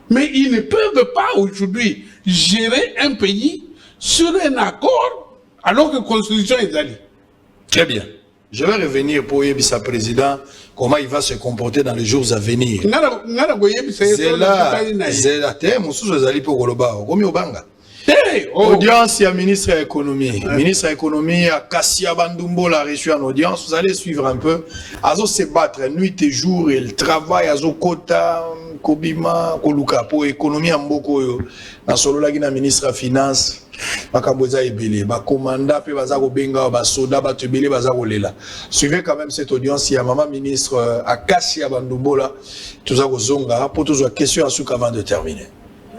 Mais ils ne peuvent pas aujourd'hui gérer un pays sur un accord alors que la Constitution est allée. Très bien. Je vais revenir pour Yebisa président, comment il va se comporter dans les jours à venir. C'est là, audience, il y a ministre de l'économie. Ministre de l'économie, Kassia Bandumbo l'a reçu en audience. Vous allez suivre un peu. Azo se battre nuit et jour, il travaille, Azo Kota, Kobima, Koluka, pour l'économie en Boko. Dans solo la guina ministre de finance. Bakaboza ebele, bakomanda pe baza ko benga ba soda ba tebele baza ko lela. Suivez quand même cette audience, il y a maman ministre Akassia Bandumbo là, tout ça ko zonga pour toutes les questions à souk avant de terminer.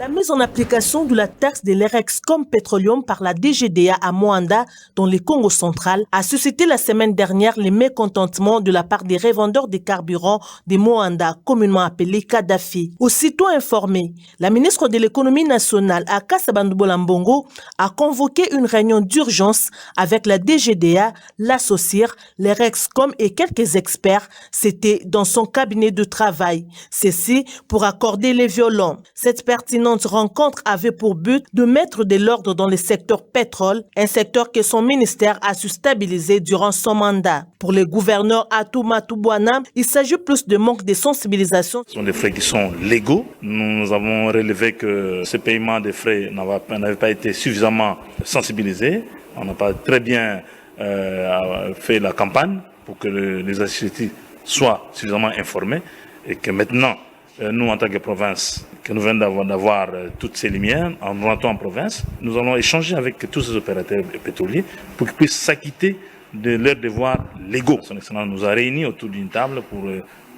La mise en application de la taxe de l'Erexcom Petroleum par la DGDA à Moanda, dans le Congo central, a suscité la semaine dernière les mécontentements de la part des revendeurs de carburant de Moanda, communément appelé Kadhafi. Aussitôt informé, la ministre de l'économie nationale, Akassia Bandumbo Lambongo, a convoqué une réunion d'urgence avec la DGDA, l'Associr, l'Erexcom et quelques experts. C'était dans son cabinet de travail. Ceci pour accorder les violons. Cette pertinente rencontre avait pour but de mettre de l'ordre dans le secteur pétrole, un secteur que son ministère a su stabiliser durant son mandat. Pour le gouverneur Atouma Toubouana, il s'agit plus de manque de sensibilisation. Ce sont des frais qui sont légaux. Nous avons relevé que ce paiement des frais n'avait pas été suffisamment sensibilisé. On n'a pas très bien fait la campagne pour que les associés soient suffisamment informés et que maintenant, nous, en tant que province, que nous venons d'avoir toutes ces lumières, en rentrant en province, nous allons échanger avec tous ces opérateurs pétroliers pour qu'ils puissent s'acquitter de leurs devoirs légaux. Son Excellence nous a réunis autour d'une table pour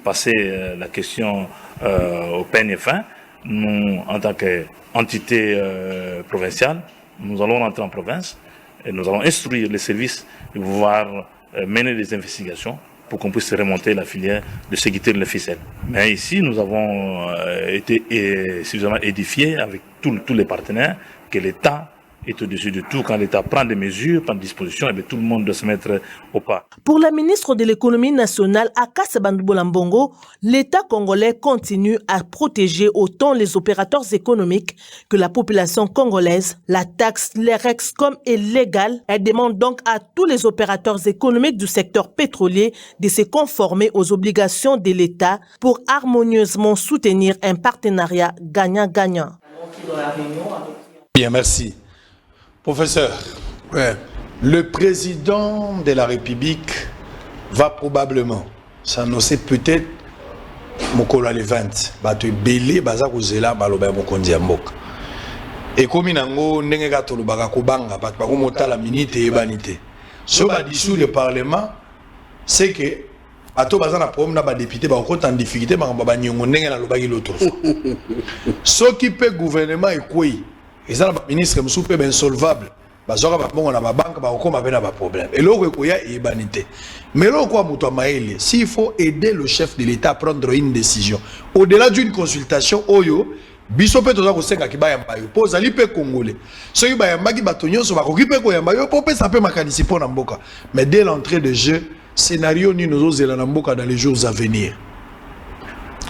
passer la question au peigne et fin. Nous, en tant qu'entité provinciale, nous allons rentrer en province et nous allons instruire les services de pouvoir mener des investigations pour qu'on puisse remonter la filière de sécurité de la ficelle. Mais ici, nous avons été suffisamment édifiés avec tous les partenaires que l'État est au-dessus de tout. Quand l'État prend des mesures, prend des dispositions, et tout le monde doit se mettre au pas. Pour la ministre de l'économie nationale, Akassia Bandumbo Lambongo, l'État congolais continue à protéger autant les opérateurs économiques que la population congolaise. La taxe l'Erexcom est légale. Elle demande donc à tous les opérateurs économiques du secteur pétrolier de se conformer aux obligations de l'État pour harmonieusement soutenir un partenariat gagnant-gagnant. Bien, merci. Professeur, le président de la République va probablement s'annoncer peut-être Mokolo le 20. Bato belé baza kozela baloba mokonzi ya mboka. Et comme nango ndenge ka tolobaka kobanga bato ba komota la minute et banité. So ba dissous le parlement, c'est que bato baza na problème na ba député ba ko en difficulté ba ba nyongo ndenge na lobaki l'autre. So qui peut gouvernement et quoi? Et ça, le ministre Moussoupe est insolvable. bazoka babongo na babanque bakokoma pe na baproblème eloko ekoya eyebani te mais eloko ya moto ya mayele s'il faut aider le chef de l'État à prendre une décision au-delà d'une consultation oyo biso mpe toza kosengaki bayamba yo mpo ozali mpe congolais soki bayambaki bato nyonso bakoki mpe koyamba yo mpo opesa mpe makanisi mpo na mboka mais dès l'entrée de jeu scénario nini ozozela na mboka dans les jours à venir.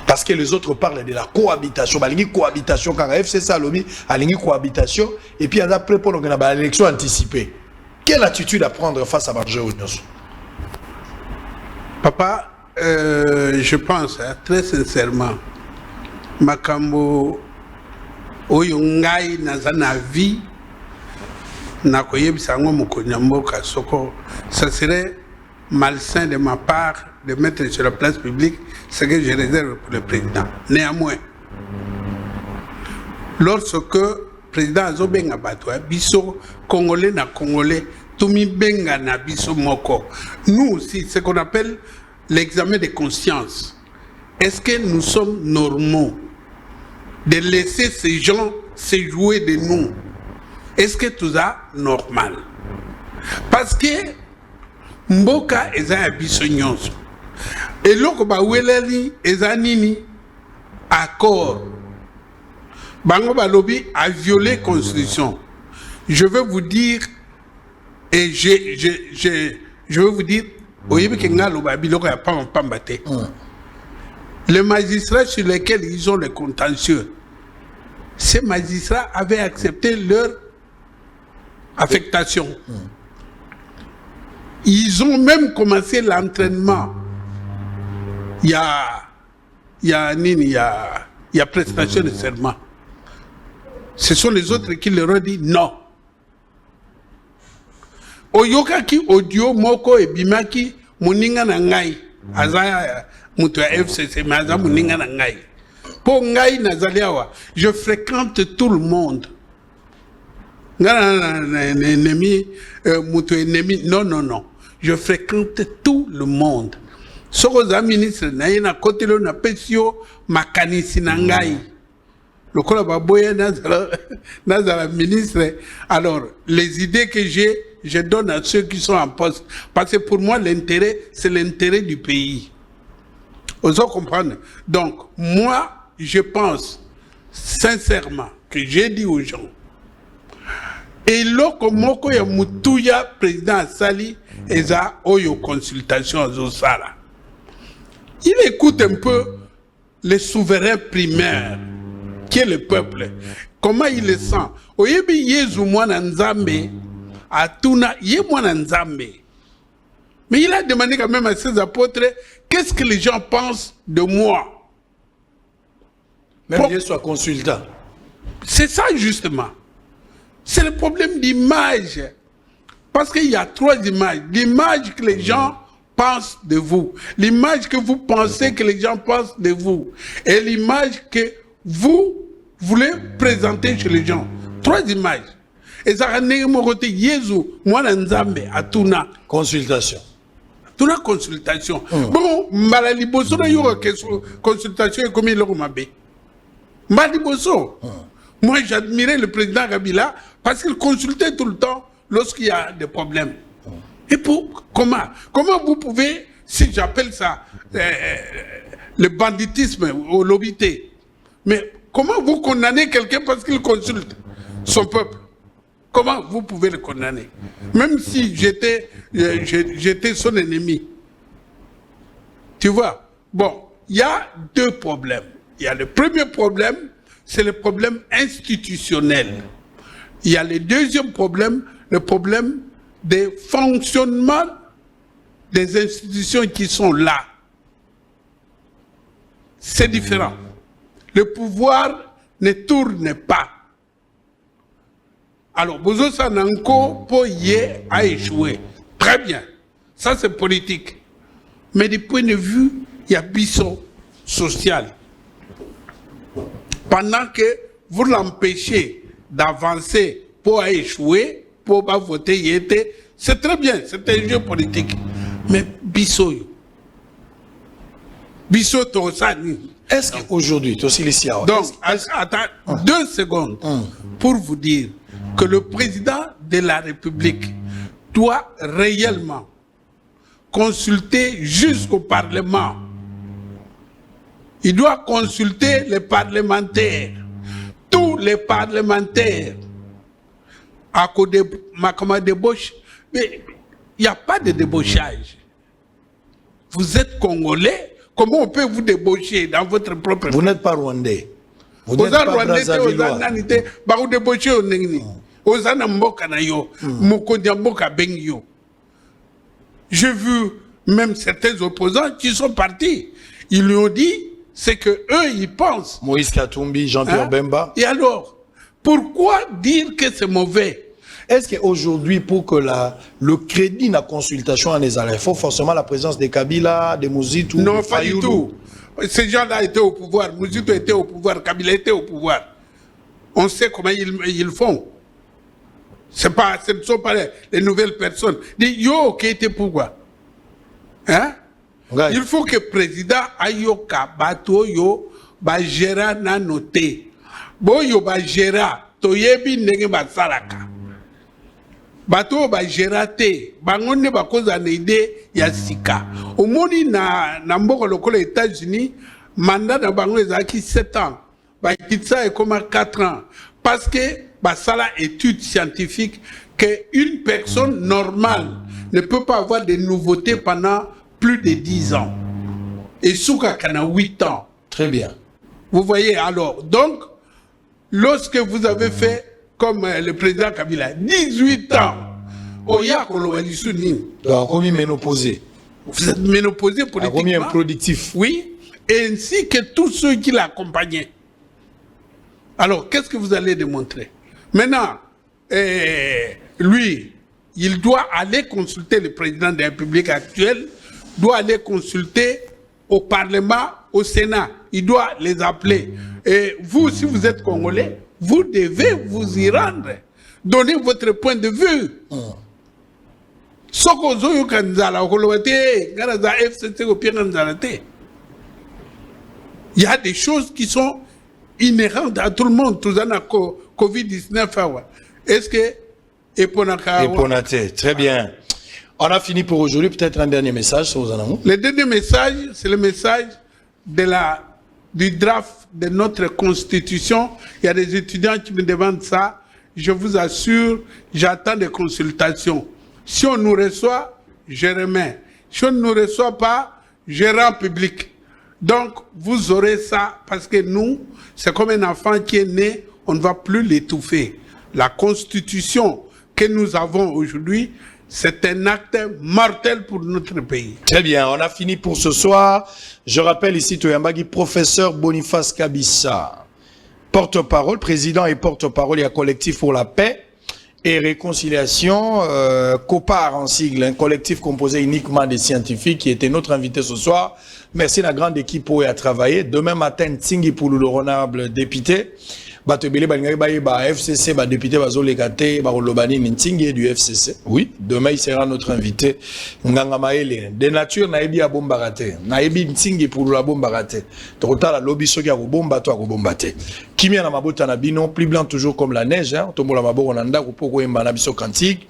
Parce que les autres parlent de la cohabitation. Balingi cohabitation quand FCC a lobby, alingi cohabitation et puis après pour l'élection anticipée. Quelle attitude à prendre face à Marjo Onyoso? Papa, je pense très sincèrement, makambo oyo ngai nazana vie na koyebisa ngo mokonyamboka soko, ça serait malsain de ma part de mettre sur la place publique ce que je réserve pour le président. Néanmoins, lorsque le président Azobenga Batwa, biso Congolais na Congolais, Toumi Benga na biso moko, nous aussi, ce qu'on appelle l'examen de conscience, est-ce que nous sommes normaux de laisser ces gens se jouer de nous? Est-ce que tout ça normal? Parce que Mboka eza ya biso nyonso. Eloko ba weleli eza nini accord. Bango balobi a violé constitution. Je veux vous dire et je veux vous dire oyebi ke ngalo ba biloko ya pamba te. Les magistrats sur lesquels ils ont les contentieux, ces magistrats avaient accepté leur affectation. Ils ont même commencé l'entraînement. Il y a prestation de serment. Ce sont les autres qui leur ont dit non. Oyoka ki audio moko e bimaki muninga na ngai azaya mutu ya FCC maza muninga na ngai. Po ngai nazaliawa, je fréquente tout le monde. Non. Je fréquente tout le monde. Sokoza ministre na côté na pesio makanisi na ngai. Le kola baboya nazala ministre. Alors, les idées que j'ai, je donne à ceux qui sont en poste. Parce que pour moi, l'intérêt, c'est l'intérêt du pays. Vous comprenez? Donc, moi, je pense sincèrement que j'ai dit aux gens, et loko moko ya mutuya président Sali eza oyo consultation azosala. Il écoute un peu le souverain primaire qui est le peuple. Comment il le sent? Oyebi Yezu mwana nzambe atuna ye mwana nzambe. Mais il a demandé quand même à ses apôtres qu'est-ce que les gens pensent de moi. Même qu'il soit consultant. C'est ça justement. C'est le problème d'image. Parce qu'il y a trois images. L'image que les gens pensent de vous. L'image que vous pensez que les gens pensent de vous. Et l'image que vous voulez présenter chez les gens. Trois images. Et ça a été Yezu, moi Nzambe, à Tuna. Consultation. Tuna consultation. Bon, Malaliboso, il y aura consultation et comme il l'aura mabé. Malaliboso. Moi, j'admirais le président Kabila parce qu'il consultait tout le temps lorsqu'il y a des problèmes. Et comment vous pouvez, si j'appelle ça le banditisme au lobité, mais comment vous condamnez quelqu'un parce qu'il consulte son peuple? Comment vous pouvez le condamner? Même si j'étais son ennemi. Tu vois? Bon, il y a deux problèmes. Il y a le premier problème, c'est le problème institutionnel. Il y a le deuxième problème, le problème des fonctionnements des institutions qui sont là. C'est différent. Le pouvoir ne tourne pas. Alors, Bozo Sananko, Poye a échoué. Très bien. Ça, c'est politique. Mais du point de vue, il y a bisson social. Pendant que vous l'empêchez d'avancer pour échouer, pour pas voter, c'est très bien, c'est un jeu politique. Mais Bissot Tosani, Est-ce qu'aujourd'hui, tu aussi les siens. Donc, attends 2 secondes pour vous dire que le président de la République doit réellement consulter jusqu'au Parlement. Il doit consulter les parlementaires, tous les parlementaires. À côté de ma débauche, mais il n'y a pas de débauchage. Vous êtes Congolais, comment on peut vous débaucher dans votre propre... Vous n'êtes pas Rwandais. Vous n'êtes pas Brazzavillois. Vous débauchez au Nengni. J'ai vu même certains opposants qui sont partis. Ils lui ont dit, c'est que eux ils pensent. Moïse Katumbi, Jean-Pierre Bemba. Et alors, pourquoi dire que c'est mauvais? Est-ce qu'aujourd'hui, pour que le crédit de la consultation en Ezala, il faut forcément la présence de Kabila, de Mouzitou? Non, pas du tout. Ces gens-là étaient au pouvoir. Mouzitou était au pouvoir, Kabila était au pouvoir. On sait comment ils font. Ce ne sont pas les nouvelles personnes. Yo, qui était pourquoi? Hein? Il faut que le président ayoka bato yo ba gera na noté. Bo yo ba gera toyebi ndenge ba salaka. Bato ba gera te bangonde ba koza na ide ya sika. Omoni na mboko lokola États-Unis mandat na bango ezaki 7 ans. Ba kitsa e comme 4 ans parce que ba sala étude scientifique que une personne normale ne peut pas avoir de nouveautés pendant plus de 10 ans. Et Souka Kana 8 ans. Très bien. Vous voyez alors, donc, lorsque vous avez fait, comme le président Kabila, 18 ans, Oya Kolowalisuni. Donc, comme ménopausé. Vous êtes ménopausé politiquement. Comme improductif. Oui, ainsi que tous ceux qui l'accompagnaient. Alors, qu'est-ce que vous allez démontrer? Maintenant, lui, il doit aller consulter le président de la République actuelle, doit aller consulter au Parlement, au Sénat. Il doit les appeler. Et vous, si vous êtes Congolais, vous devez vous y rendre. Donnez votre point de vue. Il y a des choses qui sont inhérentes à tout le monde. Tout ça, Covid-19. Est-ce que... Eponate, très bien. On a fini pour aujourd'hui. Peut-être un dernier message sur vous. Le dernier message, c'est le message du draft de notre constitution. Il y a des étudiants qui me demandent ça. Je vous assure, j'attends des consultations. Si on nous reçoit, je remets. Si on ne nous reçoit pas, je rends public. Donc, vous aurez ça parce que nous, c'est comme un enfant qui est né, on ne va plus l'étouffer. La constitution que nous avons aujourd'hui, c'est un acte mortel pour notre pays. Très bien, on a fini pour ce soir. Je rappelle ici Toyambagi, professeur Boniface Kabissa, porte-parole, président et porte-parole, il y a collectif pour la paix et réconciliation, COPAR en sigle, un collectif composé uniquement des scientifiques qui était notre invité ce soir. Merci à la grande équipe pour y travailler. Demain matin, Tsingi pour l'honorable député. Batebele ba FCC, ba député Bazolekate, ba Olobani Ntingi du FCC. Oui, demain il sera notre invité. Nganga Maele. De nature naebi a bombarate. Naebi Ntingi pour la bombarate. Tota la lobby soki a bomba to a bombate. Kimia na mabota na bino, plus blanc toujours comme la neige, hein. Tomola maboko nanda ko poko yemba na biso cantique.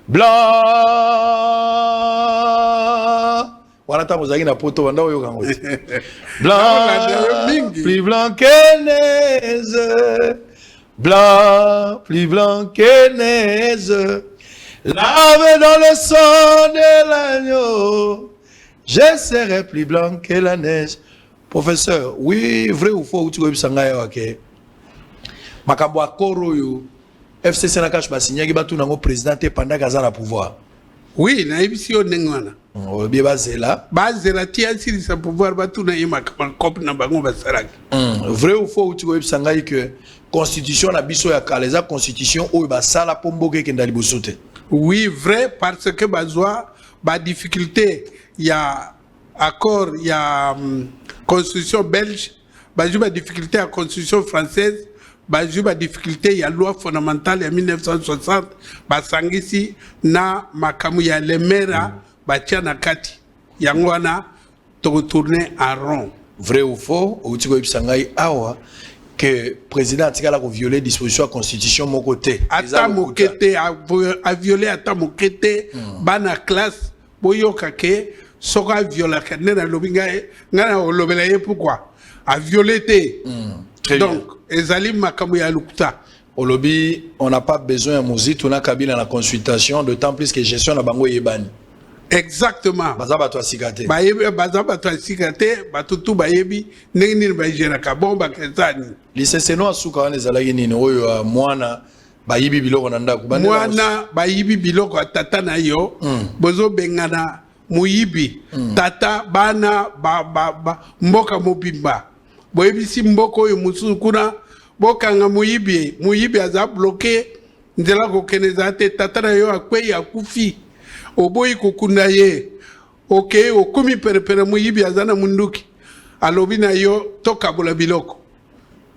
Blanc. Wanata mozaki na poto wanda oyo kango. Blanc, plus blanc que neige. Blanc, plus blanc que neige. Lavé dans le sang de l'agneau. Je serai plus blanc que la neige. Professeur, oui, vrai ou faux, tu veux sangaya wake. Makambo akoro yo. FCC na kash basinya ki batu nango président pendant kaza na pouvoir. Oui, na ebisi yo nengwana. Bien bazela. Bazela tia siri sa pouvoir batu na yema kop na bango basaraki. Vrai ou faux tu veux sangai que constitution na biso ya kaleza constitution o ba sala pomboke ke ndali bosote. Oui, vrai parce que bazwa ba difficulté il y a accord il y a constitution belge, ba difficulté à constitution française. Bajuba difficulté ya loi fondamentale ya 1960 basangisi na makamu ya lemera batia na kati yango wana to tourner en rond. vrai ou faux, ou tiko ipsangai awa que président atika la violer disposition de la constitution mon côté. Ata mokete a violé ata mokete bana classe boyoka ke soka viola kanena lobinga ngana olobela ye pourquoi a violé te. Donc ezali makambo ya lukuta. Au lobby, on n'a pas besoin de musique, on a Kabila dans la consultation, d'autant plus que gestion na bango yebani. Exactement. Bazaba to asikate. Bazaba to asikate, batutu bayebi nengini bayjera ka bomba kezani. Liseseno asuka wane zalagi nini oyo mwana bayibi biloko na ndaku. Mwana bayibi biloko tata na yo, bozo bengana muyibi, tata bana mboka mobimba. Boyebi si mboko oyo mususu kuna bokanga muyibi aza bloqué nzela kokeneza te tata na yo akwe akufi oboyi kokunda ye okay okumi perepere muyibi aza na munduki alobi na yo tokabola biloko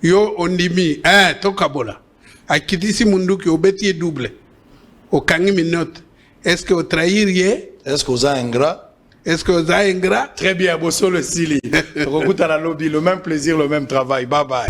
yo ondimi tokabola akitisi munduki obeti ye double okangi minote est-ce que o trahir ye est-ce que oza ingrat. Est-ce que vous avez ingrat? Très bien, Bosso le Sili. Recoute à la lobby, le même plaisir, le même travail. Bye bye.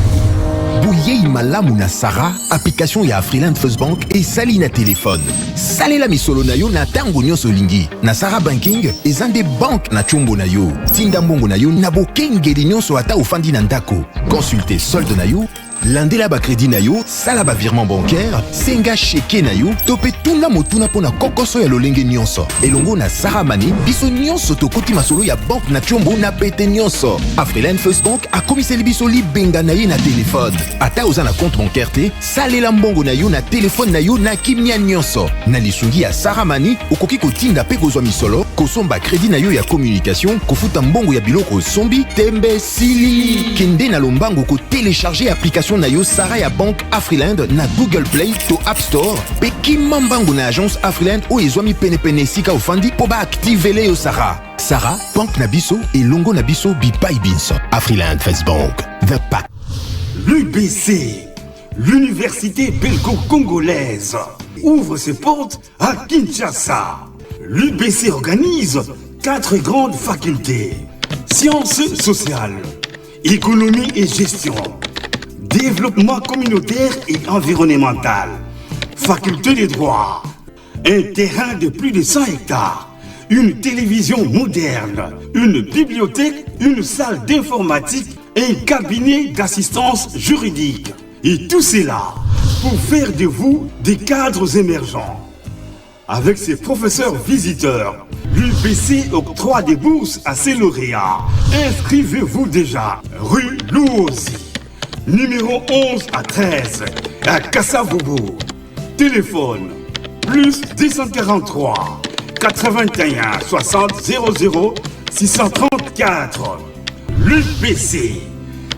Bouyei malamu na Sarah, application ya Afriland First Bank et sali na téléphone. Salela misolo na yo na tango nyonso lingi. Na Sarah Banking, ezande bank na chombo na yo. Tinda mbongo na yo na bokengeli nyonso ata ofandi na ndako. Consultez solde na yo, landela ba crédit na yo, sala ba virement bancaire, senga cheke na yo, tope tuna motuna pona kokoso ya lolenge nyonso. Elongo na Sarah Mani, biso nyonso tokoti masolo ya bank na chombo na pete nyonso. Afriland First Bank a komiseli biso li benga na ye na téléphone. Ata oza na compte bancaire te, salela mbongo na yo na téléphone na yo na kimia nyonso. Na lisungi ya Sarah Mani, okoki kotinda pe kozwa misolo, kosomba crédit na yo ya communication, kofuta mbongo ya biloko sombi, tembe sili. Kende na lombango ko télécharger application na yo Sarah ya Bank Afriland na Google Play to App Store pe kimambango na agence Afriland o ezwami pene sika ofandi po ba activer yo Sarah. Sarah, Bank na biso et longo na biso bipai binso. Afriland First Bank, the pack. L'UBC, l'université belgo-congolaise, ouvre ses portes à Kinshasa. L'UBC organise 4 grandes facultés: sciences sociales, économie et gestion, développement communautaire et environnemental, faculté de droit, un terrain de plus de 100 hectares, une télévision moderne, une bibliothèque, une salle d'informatique et un cabinet d'assistance juridique. Et tout cela pour faire de vous des cadres émergents. Avec ses professeurs visiteurs, l'UBC octroie des bourses à ses lauréats. Inscrivez-vous déjà, rue Louosi, numéro 11 à 13, à Kassavobo. Téléphone, plus 243 81 60 00 634. L'UBC,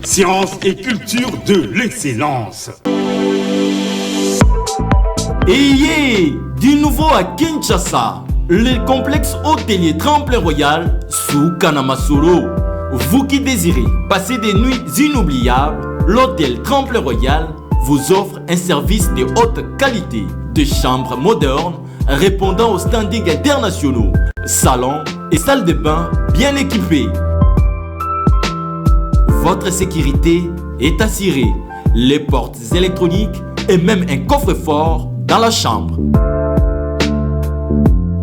sciences et culture de l'excellence. Ayez du nouveau à Kinshasa, le complexe hôtelier Tremplin Royal sous Kanamasolo. Vous qui désirez passer des nuits inoubliables, l'hôtel Tremplin Royal vous offre un service de haute qualité, de chambres modernes répondant aux standards internationaux, salons et salles de bain bien équipées. Votre sécurité est assurée, les portes électroniques et même un coffre-fort dans la chambre.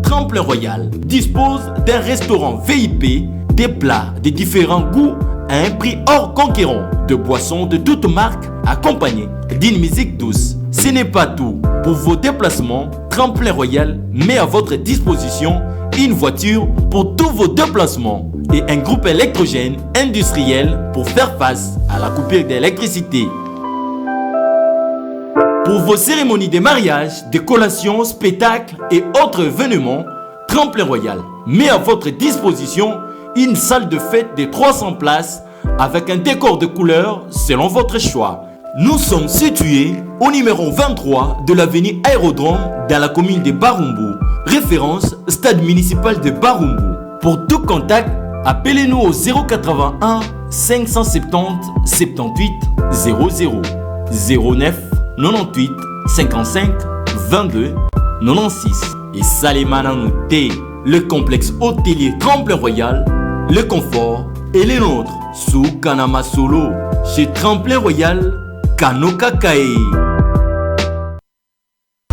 Tremplin Royal dispose d'un restaurant VIP, des plats de différents goûts à un prix hors conquérant, de boissons de toutes marques accompagnées d'une musique douce. Ce n'est pas tout. Pour vos déplacements, Tremplin Royal met à votre disposition une voiture pour tous vos déplacements et un groupe électrogène industriel pour faire face à la coupure d'électricité. Pour vos cérémonies de mariage, de collations, spectacles et autres événements, Tremplin Royal met à votre disposition une salle de fête de 300 places avec un décor de couleurs selon votre choix. Nous sommes situés au numéro 23 de l'avenue Aérodrome dans la commune de Barumbu, référence stade municipal de Barumbu. Pour tout contact, appelez-nous au 081 570 78 00 09 98 55 22 96 et Salimana Mouté, le complexe hôtelier Tremplin Royal, le confort et les nôtres sous Kanama Solo chez Tremplin Royal Kanoka Kae.